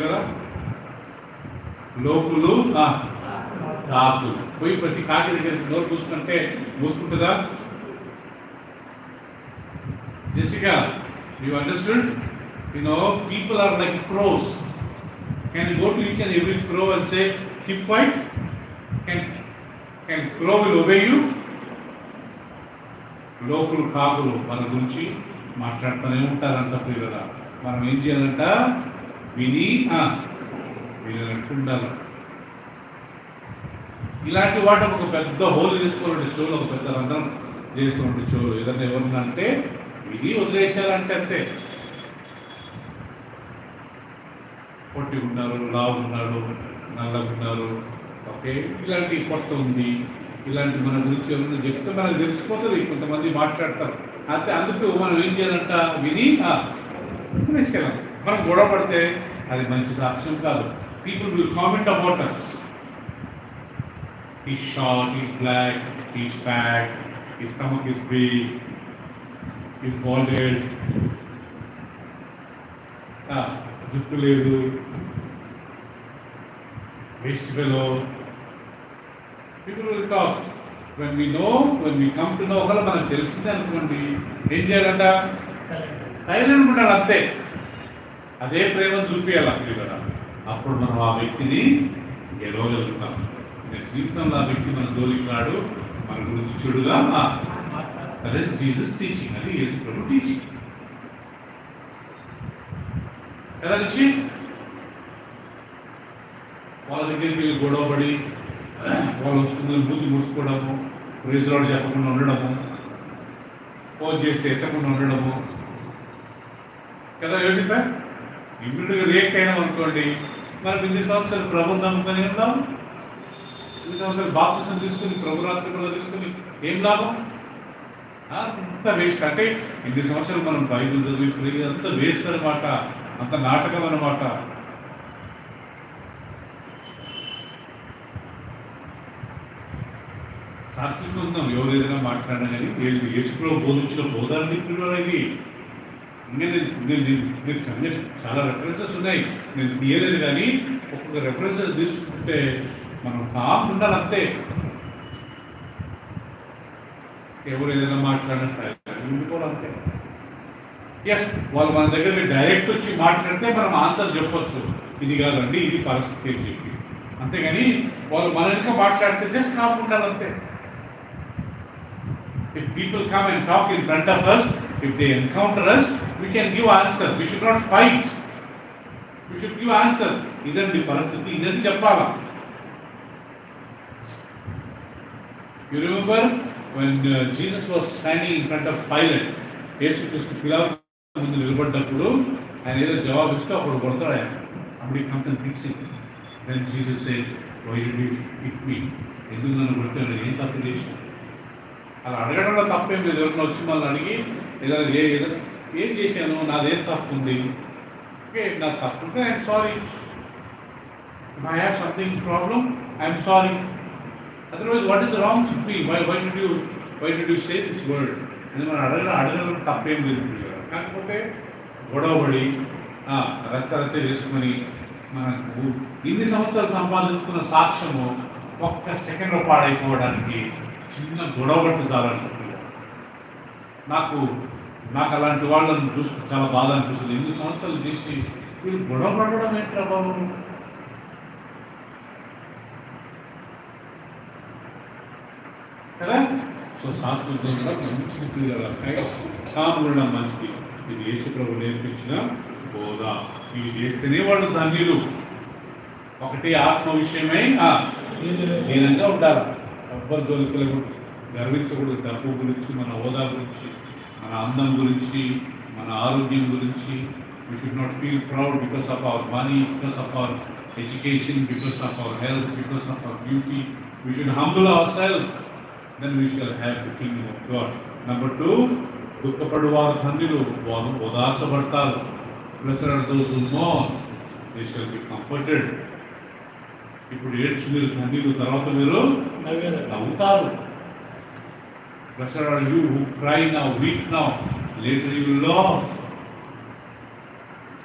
కదా లోకులు కాకులు పోయి ప్రతి కాకి దగ్గరికి నోరు మూసుకుంటుందా? Jessica, you understood? People are like crows. Can you go to each and every crow and say, keep quiet? Can crow will obey you? లోకులు కాకులు మన గురించి మాట్లాడుతూనే ఉంటారంట ప్రియులరా. మనం ఏం చేయాలంట? విని వినట్టుండాలి. ఇలాంటి వాటి ఒక పెద్ద హోల్ చేసుకోవాలంటే చెవులు, ఒక పెద్ద రంధ్రం చేసుకోవాలంటే చెవులు. ఏదన్నా ఎవరన్నా అంటే విని వదిలేసారంటే అంతే. పొట్టి ఉన్నారు, లావు ఉన్నారు, నల్లగా ఉన్నారు, ఓకే, ఇలాంటి పొట్ట ఉంది, ఇలాంటి మన గురించి ఎవరైనా చెప్తే మనకు తెలిసిపోతుంది. కొంతమంది మాట్లాడతారు అంతే. అందుకు మనం ఏం చేయాలంట? విని వినేసేయాలి. మనం గొడవ పడితే అది మంచి సాక్ష్యం కాదు. People will comment about us. He's short, he's black, he's fat, his stomach is big, he's balded, జుట్టు లేదు, waste fellow. People will talk. When we come to know, ఒకవేళ మనకు తెలిసిందే అనుకోండి, ఏం చేయాలంట? సైలెంట్ ఉండాలి అంతే. అదే ప్రేమను చూపించాలి కదా. అప్పుడు మనం ఆ వ్యక్తిని గెలవగలుగుతాం. జీవితంలో ఆ వ్యక్తి మన జోలికి రాడు, మన గురించి చెడుగా. That is Jesus teaching. అది యేసు ప్రభు టీచింగ్ కదా. నుంచి వాళ్ళ దగ్గరికి వెళ్ళి గొడవపడి వాళ్ళు వస్తుందని బూతి ముడుచుకోవడము, ప్రైజ్ లార్డ్ చెప్పకుండా ఉండడము, ఫోన్ చేస్తే ఎత్తకుండా ఉండడము కదా. యోచిత ఇమ్మీడియట్గా రియాక్ట్ అయినాం అనుకోండి, మనకు 8 సంవత్సరాలు ప్రభుత్వం నమ్ముకొని ఉన్నాం. ఇన్ని సంవత్సరాలు బాప్తిసం తీసుకుని ప్రభురాత్రిలో తీసుకుని ఏం లాభం? అంత వేస్ట్. అంటే ఇన్ని సంవత్సరాలు మనం బైబిల్ చదివి అంత వేస్ట్ అనమాట, అంత నాటకం అనమాట. సాత్విక ఉందాం ఎవరు ఏదైనా మాట్లాడినా కానీ వీళ్ళు యేసులో బోధించిన బోధాన్ని అనేది ఇంకా నేను చాలా రెఫరెన్సెస్ ఉన్నాయి, నేను తీయలేదు. కానీ ఒక్కొక్క రెఫరెన్సెస్ తీసుకుంటే మనం కామ్ ఉండాలంతే. ఎవరు ఏదైనా మాట్లాడినా సరే ఉండిపోవాలంతే. ఎస్, వాళ్ళు మన దగ్గర డైరెక్ట్ వచ్చి మాట్లాడితే మనం ఆన్సర్ చెప్పొచ్చు, ఇది కాదండి ఇది పరిస్థితి అని చెప్పి. అంతేగాని వాళ్ళు మన వెనుక మాట్లాడితే జస్ట్ కామ్ ఉండాలంతే. If people come and talk in front of us, if they encounter us, we can give answer. We should not fight. We should give answer. ఇదండి పరిస్థితి, ఇదని చెప్పాలా. You remember when Jesus was standing in front of Pilate, యేసుక్రీస్తు పిలాతు ముందు నిలబడ్డప్పుడు ఆయన ఏదో జవాబు ఇస్తే అప్పుడు కొడతాడు ఆయన. అప్పుడు comes and picks it. Then Jesus said, why did you hit me? ఎందుకు నన్ను కొట్టాను, ఏం తప్పు చేశాను? అలా అడగడంలో తప్పేం లేదు. ఎవరిని వచ్చి మళ్ళీ అడిగి ఏదో ఏం చేశాను, నాదేం తప్పు ఉంది, ఓకే నా తప్పు ఉంటే I'm sorry, if I have something problem I'm sorry, otherwise what is wrong with me, why did you say this word అని మనం అడగడం తప్పేం లేదు. కాకపోతే గొడవపడి రచ్చ చేసుకొని మనకు ఇన్ని సంవత్సరాలు సంపాదించుకున్న సాక్ష్యము ఒక్క సెకండ్లో పాడైపోవడానికి చిన్న గొడవ పట్టు చాలనుకుంటున్నాను. నాకు అలాంటి వాళ్ళని చూస్తే చాలా బాధ అనిపిస్తుంది. ఎన్ని సంవత్సరాలు చేసి వీళ్ళు గొడవ పడడం ఏంట్రా బాబు? కదా. సో సాత్వికంగా మంచిది పిల్లలపై కాములు ఉండడం మంచిది. ఇది యేసు ప్రభు నేర్పించిన బోధ. ఇవి చేస్తేనే వాళ్ళు ధన్యులు. ఒకటి ఆత్మ విషయమై దీనంగా ఉండాలి. ఎవ్వరి జోలికలకు గర్వించకూడదు. డబ్బు గురించి, మన హోదా గురించి, మన అందం గురించి, మన ఆరోగ్యం గురించి. We should not feel proud because of our money, because of our education, because of our health, because of our beauty. We should humble our self, then we shall have the kingdom of God. Number 2, దుఃఖపడువారు ధన్యులు, వారు ఓదార్చబడతారు. Blessed are those who mourn, they shall be comforted. ఇప్పుడు ఏడ్చు మీరు ధన్యులు, తర్వాత మీరు నవ్వుతారు. Blessed are you who cry now, weep now, later you will laugh.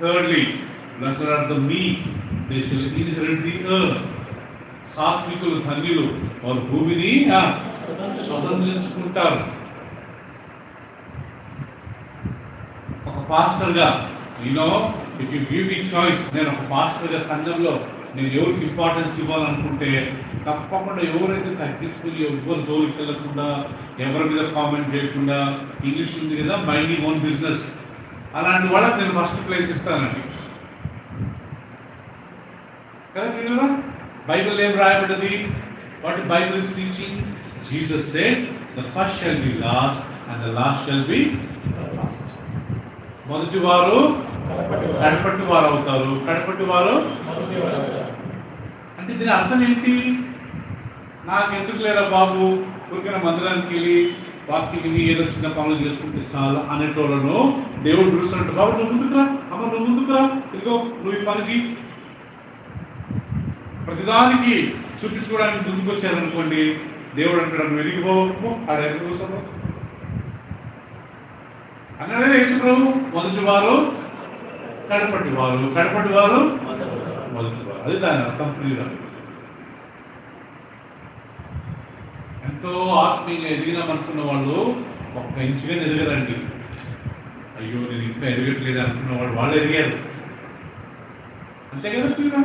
Thirdly, blessed are the meek, they shall inherit the earth. సాత్వికులు ధన్యులు, వారు భూమిని స్వతంత్రించుకుంటారు. ఒక పాస్టర్గా if you give me choice, నేను ఒక పాస్టర్గా సంఘంలో నేను ఎవరికి ఇంపార్టెన్స్ ఇవ్వాలనుకుంటే తప్పకుండా ఎవరైతే తగ్గించుకుని ఎవరు జోలికి వెళ్ళకుండా, ఎవరి మీద కామెంట్ చేయకుండా, ఇంగ్లీష్ ఉంది కదా మైండింగ్ ఓన్ బిజినెస్, అలాంటి వాళ్ళకి నేను ఫస్ట్ ప్లేస్ ఇస్తానండి. కదా పిల్లల, బైబిల్ ఏం రాయబడ్డది? What Bible is teaching? Jesus said the first shall be last and the last shall be first. మొదటి వారు కడపటి వారు అవుతారు, కడపటి వారు. అంటే దీని అర్థం ఏంటి? నాకు ఎందుకు లేదా బాబు, ఊరికైనా మందిరానికి వెళ్ళి వాక్యం విని ఏదో చిన్న పనులు చేసుకుంటే చాలా అనేటోళ్ళను దేవుడు పిలుస్తున్నట్టు, బాబు నువ్వు ముందుకురా, అమ్మ నువ్వు ముందుకురా, ఇదిగో నువ్వు ఈ పనికి ప్రతిదానికి చూపించుకోవడానికి ముందుకు వచ్చారనుకోండి, దేవుడు అంటాడు నువ్వు వెలిగిపో ఆడెరుగుతావు అన్నదే యేసు ప్రభు. మొదటి వారు కడపటి వారు, కడపటి వారు మొదటి వారు. అది దాని అర్థం. ప్రియులు, ఎంతో ఆత్మీయంగా ఎదిగినామనుకున్న వాళ్ళు ఒక్క ఇంచుగా ఎదగరండి. అయ్యో నేను ఇంకా ఎదగట్లేదు అనుకున్న వాళ్ళు ఎదిగారు. అంతే కదా ప్రియులు.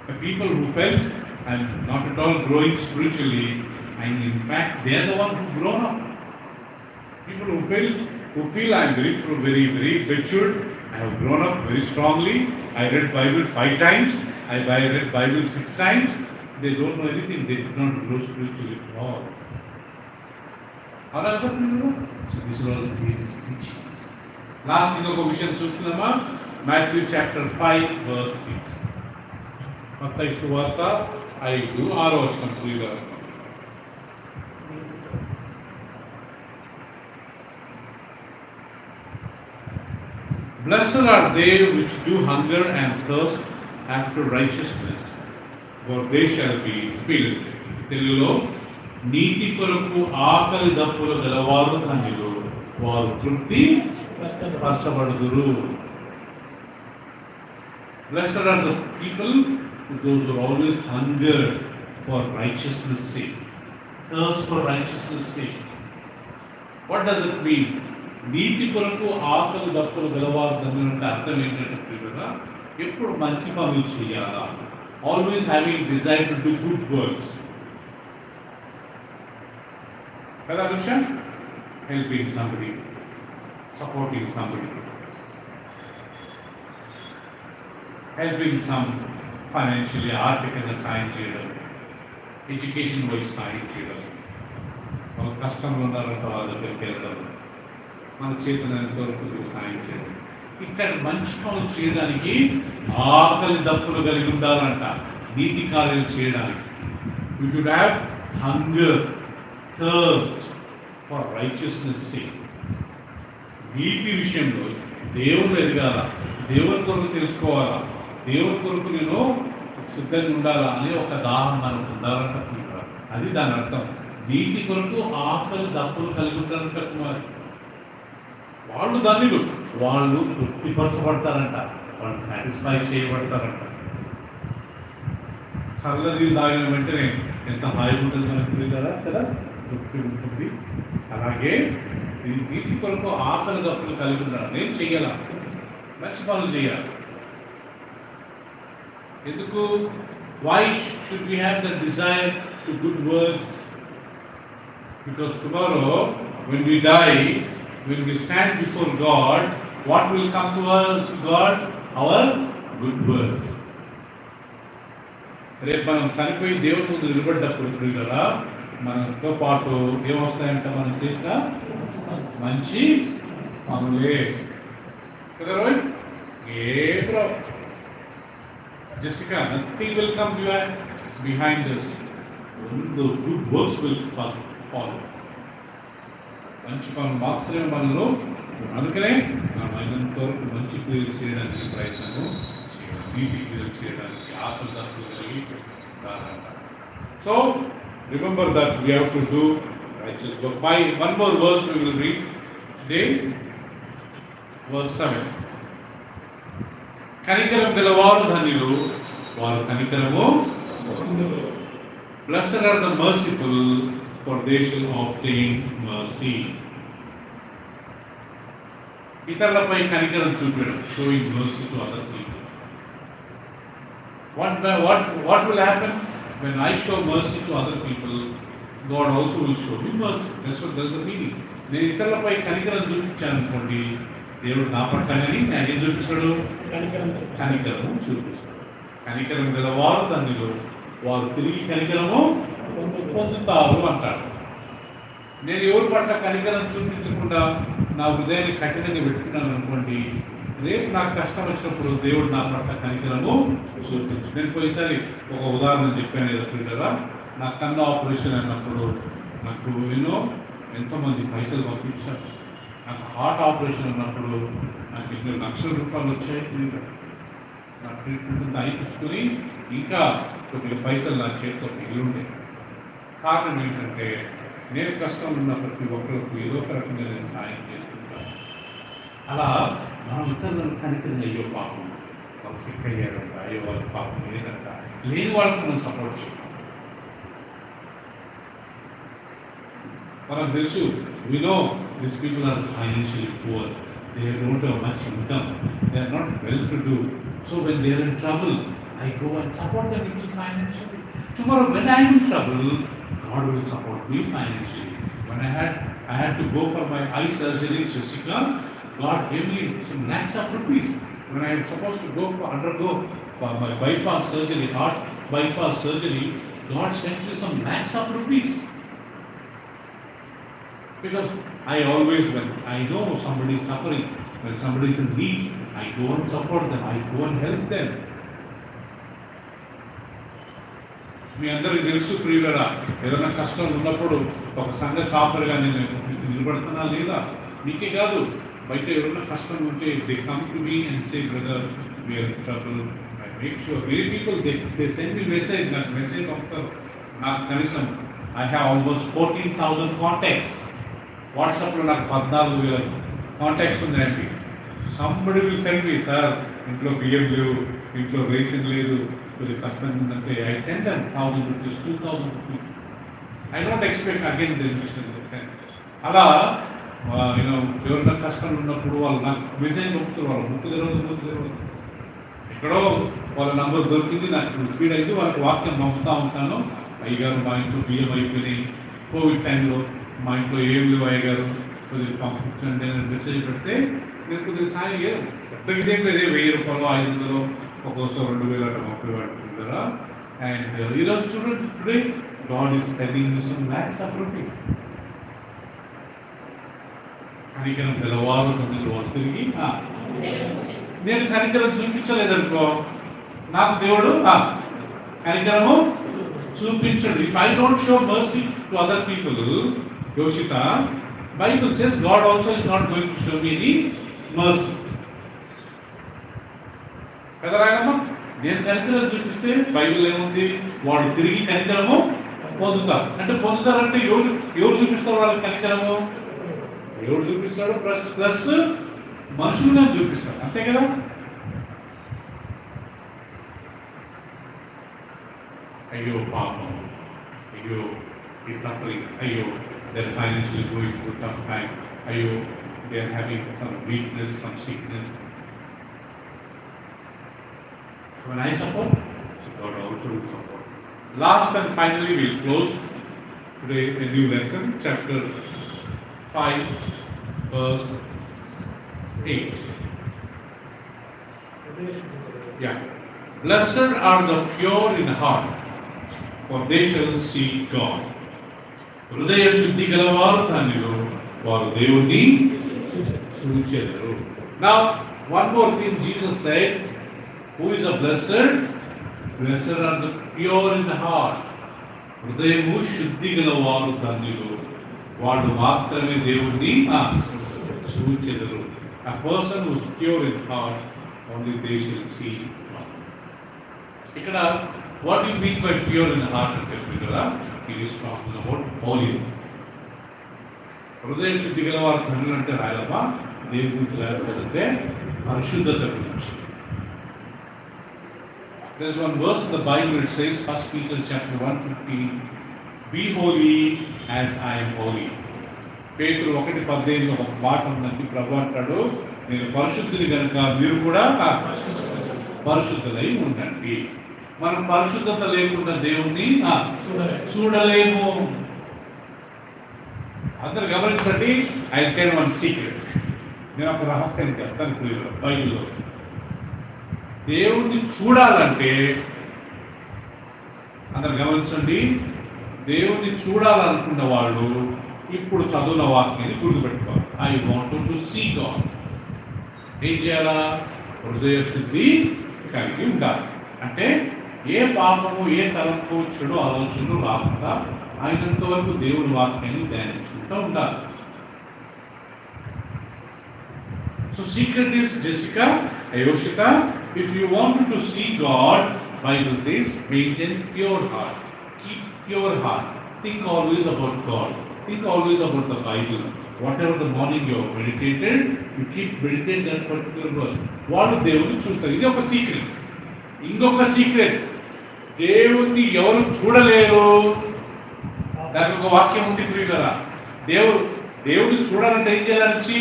The people who felt I'm not at all growing spiritually, and in fact they are the one who grown up. People who feel I'm very matured, I have grown up very strongly, I read Bible 5 times, I read Bible 6 times, they don't know anything, they did not grow spiritually at all. So this is all Jesus teachings. Last inkoka vishayam chustunama, Matthew chapter 5 verse 6. మత్తయి సువార్త 5 6 వచనం ప్రియులారా. Blessed are they which do hunger and thirst after righteousness, for they shall be filled. తెలుగులో నీతి కొరకు ఆకలి దప్పులు గలవారు ధన్యులు, వారు తృప్తి పరచబడుదురు. Blessed are the people, those who always hunger for righteousness' sake, thirst for righteousness' sake. What does it mean? నీతి కొరకు ఆకలి దప్పులు గలవారు ధన్యులు అంటే అర్థం ఏంటంటే కదా, ఎప్పుడు మంచి పనులు చేయాలా, always having desire to do good works కదా విషయం. Helping somebody, supporting somebody, helping some financially ఆర్థికంగా సాయం చేయడం, ఎడ్యుకేషన్ వైజ్ సాయం చేయడం, వాళ్ళు కష్టంలో ఉన్నారంటే వాళ్ళ దగ్గరికి వెళ్ళడం, మన చేతులంత వరకు సాయం చేయడం, ఇట్లాంటి మంచి పనులు చేయడానికి ఆకలి దప్పులు కలిగి ఉండాలంట. నీతి కార్యాలు చేయడానికి you should have hunger, thirst for righteousness sake. నీతి విషయంలో దేవుడు ఎదగాల, దేవుని కొరకు తెలుసుకోవాలా, దేవుని కొరకు నేను సిద్ధంగా ఉండాలా అనే ఒక దాహం మనకు ఉండాలంట. అది దాని అర్థం. నీతి కొరకు ఆకలి దప్పులు కలిగి ఉంటారంట కుమారు. వాళ్ళు ధన్యులు, వాళ్ళు తృప్తిపరచబడతారంట, వాళ్ళు సాటిస్ఫై చేయబడతారంట. చల్లనీళ్ళు తాగిన వెంటనే ఎంత హాయిగా ఉంటుంది మనకు కదా కదా, తృప్తి ఉంటుంది. అలాగే నీతి కొరకు ఆకలి దప్పులు కలిగి ఉంటారు. నేను చెయ్యాల, మంచి పనులు చేయాలి. ఎందుకు? Why should we have the desire to good works? Because tomorrow when we die, when we stand before God, what will come to us, God? Our good works. రేపు మనం చనిపోయి దేవుని ముందు నిలబడ్డప్పుడు కదా, మనతో పాటు ఏమొస్తాయంటే మనం చేసిన మంచి పనులే కదా రోహిత్. ఏ Jessica, nothing will come behind us. Only those good works will follow. మంచి పనులు మాత్రమే మనలో. అందుకనే మనం అయినంత వరకు మంచి క్రియలు చేయడానికి ప్రయత్నము చేయాలి, నీతి క్రియలు చేయడానికి ఆకలి దప్పులు కలిగి ఉండాలంట. So remember that we have to do righteous work. One more verse we will read today, verse 7. కనికరం గలవారు ధన్యులు, వారు కనికరము. Blessed are the merciful, for they shall obtain mercy. ఇతరులపై కనికరం చూపడం, showing mercy to other people. What will happen when I show mercy to other people? God also will show me mercy. That's the meaning. నేను ఇతరులపై కనికరం చూపించాను అనుకోండి, దేవుడు నా పట్లని ఆయన ఏం చూపిస్తాడు? కనికరము చూపిస్తాడు. కనికరం గలవారు ధన్యులు, వారు తిరిగి కనికరము పొందుతారు అంటాడు. నేను ఎవరి పట్ల కనికరం చూపించకుండా నా హృదయాన్ని కఠినంగా పెట్టుకున్నాను అనుకోండి, రేపు నాకు కష్టం వచ్చినప్పుడు దేవుడు నా పట్ల కనికరము చూపించు. నేను పోయినసారి ఒక ఉదాహరణ చెప్పాను కదా, నా కన్ను ఆపరేషన్ అయినప్పుడు నాకు ఎంతోమంది పైసలు పంపించారు. నాకు హార్ట్ ఆపరేషన్ ఉన్నప్పుడు నాకు 2 లక్షల రూపాయలు వచ్చాయి. నా ట్రీట్మెంట్ అంతా అయిపించుకొని ఇంకా కొద్దిగా పైసలు నా చేతిలో మిగిలి ఉండే. కారణం ఏంటంటే నేను కష్టం ఉన్న ప్రతి ఒక్కరికి ఏదో ఒక రకంగా నేను సాయం చేస్తుంటాను. అలా మనం ఇతరులను కనికరం, అయ్యో పాపం వాళ్ళు సిక్ అయ్యారంట, అయ్యో వాళ్ళ పాపం లేదంట, లేని వాళ్ళకి మనం సపోర్ట్ చేయాలి. మనకు తెలుసు, we know these people are financially poor, they don't have much income, they are not well to do. So when they are in trouble, I go and support them financially. Tomorrow when I am in trouble, God will support me financially. When I had to go for my eye surgery, Jessica, God gave me some lakhs of rupees. When I am supposed to undergo my bypass surgery, heart bypass surgery, God sent me some lakhs of rupees. Because I always, when I know somebody is suffering, when somebody is in need, I go and support them, I go and help them. మీ అందరికీ తెలుసు ప్రియులరా, ఏదైనా కష్టం ఉన్నప్పుడు ఒక సంఘ కాపరిగా నేను నిలబడుతున్నా లేదా? మీకే కాదు, బయట ఎవరైనా కష్టం ఉంటే they come to me and say brother we're in trouble. I make sure very people they send me message. నాకు మెసేజ్ పంపుతారు. నాకు కనీసం ఐ హ్యావ్ ఆల్మోస్ట్ 14,000 కాంటాక్ట్స్. వాట్సాప్లో నాకు 14,000 కాంటాక్ట్స్ ఉన్నాయండి. Somebody will send me, sir ఇంట్లో బియ్యం లేవు, ఇంట్లో రేషన్ లేదు, కొద్దిగా కష్టంగా ఉందంటే I send them 1,000 rupees, 2,000 rupees. I don't expect again అలా ఎవరైనా కష్టం ఉన్నప్పుడు వాళ్ళు నాకు మెసేజ్ పంపుతారు. వాళ్ళు ముక్కు తెరవదు. ఎక్కడో వాళ్ళ నంబర్ దొరికింది, నాకు ఫీడ్ అయింది, వాళ్ళకి వాక్యం పంపుతూ ఉంటాను. అయ్యగారు మా ఇంట్లో బియ్యం అయిపోయినాయి, కోవిడ్ టైంలో మా ఇంట్లో ఏం లేవు అయ్యగారు, కొద్దిగా పంపించండి అని మెసేజ్ పెడితే నేను కొద్దిగా సాయం పెద్ద ఇదేం లేదు, 1,000 రూపాయలు 500 ఒక్కోసారి 2,000 అట్లా పంపిస్తుంటారా. అండ్ ఈరోజు చూడండి, today God is sending some lakhs of rupees. కనికరం తెల్లవారు 9 తిరిగి నేను కనికరం చూపించలేదనుకో, నాకు దేవుడు కనికరము చూపించడు. If I don't show mercy to other people, Yoshitha, Bible says God also is not going to show me any mercy. కదా రాగమ్మ, నేను కనికరం చూపిస్తే బైబిల్ ఏముంది, వాడు తిరిగి కనికరము పొందుతారు. అంటే పొందుతారంటే ఎవరు చూపిస్తారు వాళ్ళకి కనికరము? ఎవరు చూపిస్తాడు? ప్లస్ మనుషులుగా చూపిస్తాడు, అంతే కదా. అయ్యో పాపం, అయ్యో ఈ సఫరింగ్, అయ్యో they are financially going through tough time, అయ్యో they are having some weakness, some sickness. When I support, so God also will support. Last and finally, we'll close today a new lesson, chapter 5, verse 8. Yeah. Blessed are the pure in heart, for they shall see God. హృదయ శుద్ధి గలవారు ధన్యులు, వారు దేవుణ్ణి చూచెదరు. Now, one more thing Jesus said, who is a blessed? Blessed are the pure in the heart. హృదయము శుద్ధి గలవారు ధన్యులు, వాడు మాత్రమే దేవుణ్ణి చూచెదరు. A person who is pure in heart, only they shall see God. ఇక్కడ what do you mean by pure in heart అంటే కదా, it is talking about holiness. హృదయ శుద్ధి గలవారు ధన్యులు అంటే రాయలమా, దేవుని గురించి రాయకపోతే పరిశుద్ధత గురించి. There is one verse in the Bible, it says, 1 Peter chapter 1:15, be holy as I am holy. పేతురు 1:18 ఒక మాట ఉందండి. ప్రభు అంటాడు, నేను పరిశుద్ధుని కనుక మీరు కూడా పరిశుద్ధులై ఉండండి. మనం పరిశుద్ధత లేకుండా దేవుణ్ణి చూడలేము. అందరు గమనించండి. I tell one secret. నేను ఒక రహస్యం చెప్తాను బైబిల్లో. దేవుణ్ణి చూడాలంటే అందరు గమనించండి, దేవుణ్ణి చూడాలనుకున్న వాళ్ళు ఇప్పుడు చదువుల వాక్యాన్ని గుర్తుపెట్టుకోవాలి. I want to see God. ఏం చేయాలా? హృదయ శుద్ధి కలిగి ఉండాలి. అంటే ఏ పాపము, ఏ తలంపు, చెడు ఆలోచనలు రాకుండా అయినంత వరకు దేవుని వాక్యాన్ని ధ్యానించుకుంటూ ఉండాలి. So secret is, Jessica, Ayoshika, if you want to see God, Bible says, maintain pure heart. Keep pure heart. Think always about God. Think always about the Bible. Whatever the morning you have meditated, you keep meditating that particular verse. వాళ్ళు దేవుని చూస్తారు. ఇది ఒక secret. ఇంకొక secret, దేవుణ్ణి ఎవరు చూడలేరు. దానికి ఒక వాక్యం ఉంది ప్రియులారా. దేవుడిని చూడాలంటే ఏం చేయాలని?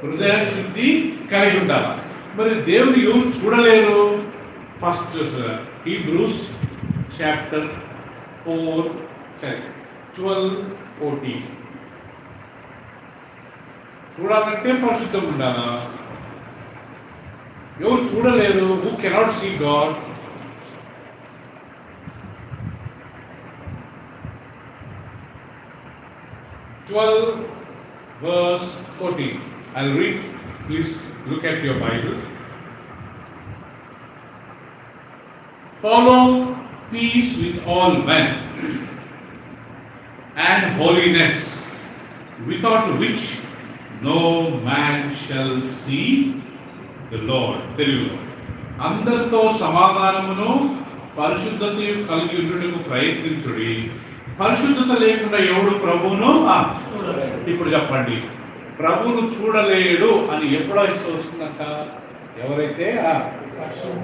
హృదయ శుద్ధి కలిగి ఉండాలి. మరి దేవుని ఎవరు చూడలేరు? First Hebrews chapter 4:12-14. చూడాలంటే పరిశుద్ధం ఉండాలా? ఎవరు చూడలేరు? Who cannot see God? verse 14. I'll read. Please look at your Bible. Follow peace with all men, and holiness, without which no man shall see the Lord. తెలుగులో అందరితో సమాధానమును పరిశుద్ధతయు కలిగి ఉండుటకు ప్రయత్నించుడి. పరిశుద్ధత లేకుండా ఎవడు ప్రభువును ఇప్పుడు చెప్పండి, ప్రభువును చూడలేడు అని ఎప్పుడో వస్తుందంట? ఎవరైతే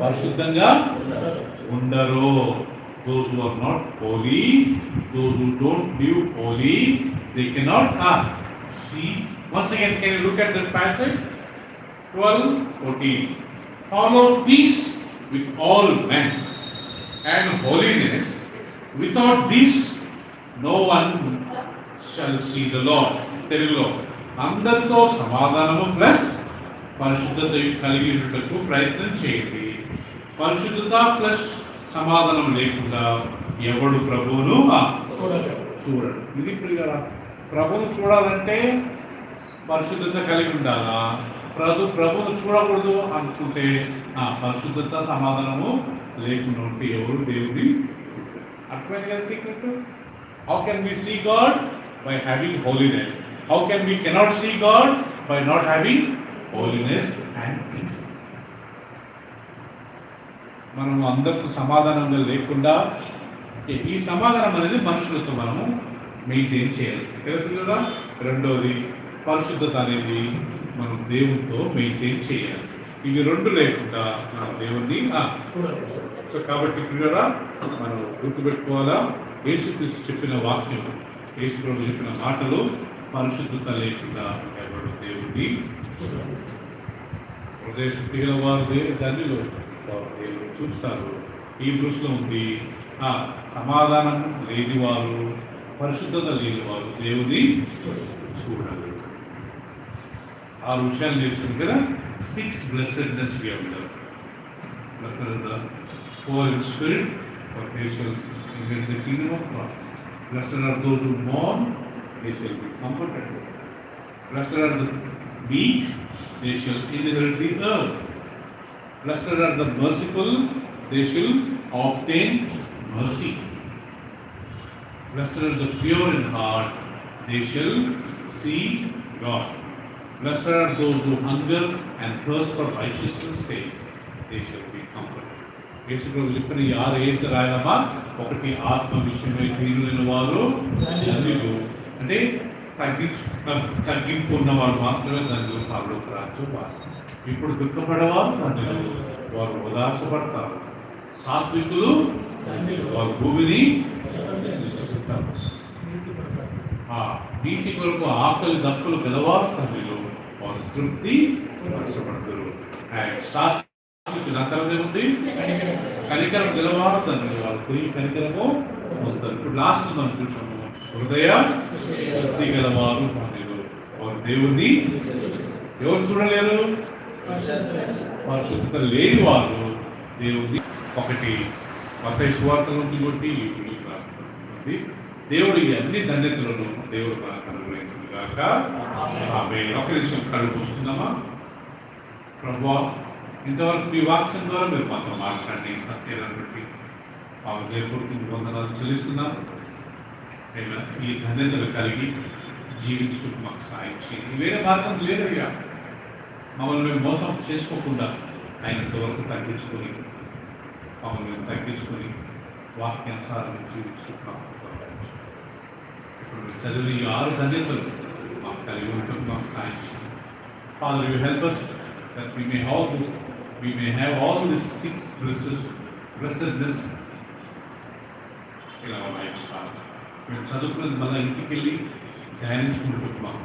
పరిశుద్ధంగా ఉండరో. Those who are not holy, those who don't live holy, they cannot see. Once again, can you look at that passage? 12:14. Follow peace with all men and holiness. Without this, no one shall see the Lord. తెలుగులో అందరితో సమాధానము plus పరిశుద్ధత కలిగి ఉండటకు ప్రయత్నం చేయండి. పరిశుద్ధత plus సమాధానం లేకుండా ఎవడు ప్రభువును చూడడు. ఇది ప్రియులారా, ప్రభువును చూడాలంటే పరిశుద్ధత కలిగి ఉండాలా? ప్రభువును చూడకూడదు అనుకుంటే పరిశుద్ధత సమాధానము లేకుండా ఉంటే ఎవరు దేవుని అర్థమైంది కదా secret? How can we see God? By having holiness. How can we cannot see God? By not having holiness and peace. మనం అందరితో సమాధానంగా లేకుండా ఈ సమాధానం అనేది మనుషులతో మనము మెయింటైన్ చేయాలి కదా. రెండోది పరిశుద్ధత అనేది మనం దేవునితో మెయింటైన్ చేయాలి. ఇవి రెండు లేకుండా మనం దేవుణ్ణి సో కాబట్టి పిల్లరా మనం గుర్తుపెట్టుకోవాలా, యేసుక్రీస్తు చెప్పిన వాక్యం, యేసుప్రభు చెప్పిన మాటలు పరిశుద్ధత లేకుండా ఎవరు దేవుణ్ణి హృదయ శుద్ధి గల వారు ధన్యులు, దేవుడు చూస్తారు. ఈ దృష్టిలో ఉంది సమాధానం లేని వారు, పరిశుద్ధత లేని వారు దేవుని చూడరు. 6 విషయాలు నేర్చుకుంది కదా. 6 blessedness we have learned. Blessed are the poor in spirit, for they shall inherit the kingdom of God. Blessed are those who mourn, they shall be comforted. Blessed are the meek, they shall inherit the earth. Blessed are the merciful, they shall obtain mercy. Blessed are the pure in heart, they shall see God. Blessed are those who hunger and thirst for righteousness' sake, they shall be comforted. యేసుప్రభు చెప్పిన 6 ఏంటి రాయలమా? 1 ఆత్మ విషయమై దీనులైన వారు ధన్యులు. అంటే తగ్గింపు ఉన్నవారు మాత్రమే ధన్యులు, పరలోక రాజ్యం వారు. ఇప్పుడు దుఃఖపడేవారు ధన్యులు, వారు ఓదార్చబడతారు. సాత్వికులు ధన్యులు, వారు భూమిని నిలుచుకుంటారు. నీతి కొరకు ఆకలి దప్పులు గలవారు ధన్యులు, వారు తృప్తి పరచబడతారు. సాత్వికులు అంతరం ఉంది, కనికరం గలవారు ధన్యులు, వారు తిరిగి కనికరము పొందుతారు. ఇప్పుడు లాస్ట్ మనం చూసాము, హృదయ శుద్ధి గలవారు ధన్యులు, వారు దేవుణ్ణి ఎవరు చూడలేరు? పరిశుద్ధత లేని వారు దేవుణ్ణి. 1 మత్తయి సువార్తలో కొట్టి దేవుడు ఈ అన్ని ధన్యతలను దేవుడు మనకు అనుగ్రహించును గాక. ఆమేన్. ఒక నిమిషం కళ్ళు పూసుకుందామా? ప్రభువా, ఇంతవరకు మీ వాక్యం ద్వారా మీరు మాతో మాట్లాడి సత్యాలను బట్టి దేవుడికి వందనాలు చెల్లిస్తున్నాం. ఈ ధన్యతలు కలిగి జీవించుకుంటూ మాకు సాయం చేయండి. వేరే మార్గం లేదయ్యా. మమ్మల్ని మేము మోసం చేసుకోకుండా ఆయన ఇంతవరకు తగ్గించుకొని మమ్మల్ని మేము తగ్గించుకొని వాక్యానుసారం జీవించుకుంటున్నాం. ఇప్పుడు చదివిన ఈ 6 ధన్యతలు మాకు కలిగి ఉంటాం, మాకు సాయం చేయండి. Father, you help us that we may have all these 6 blessedness in our lives, Father. మేము చదువుకున్నది మళ్ళీ ఇంటికి వెళ్ళి ధ్యానించుకుంటూ మాకు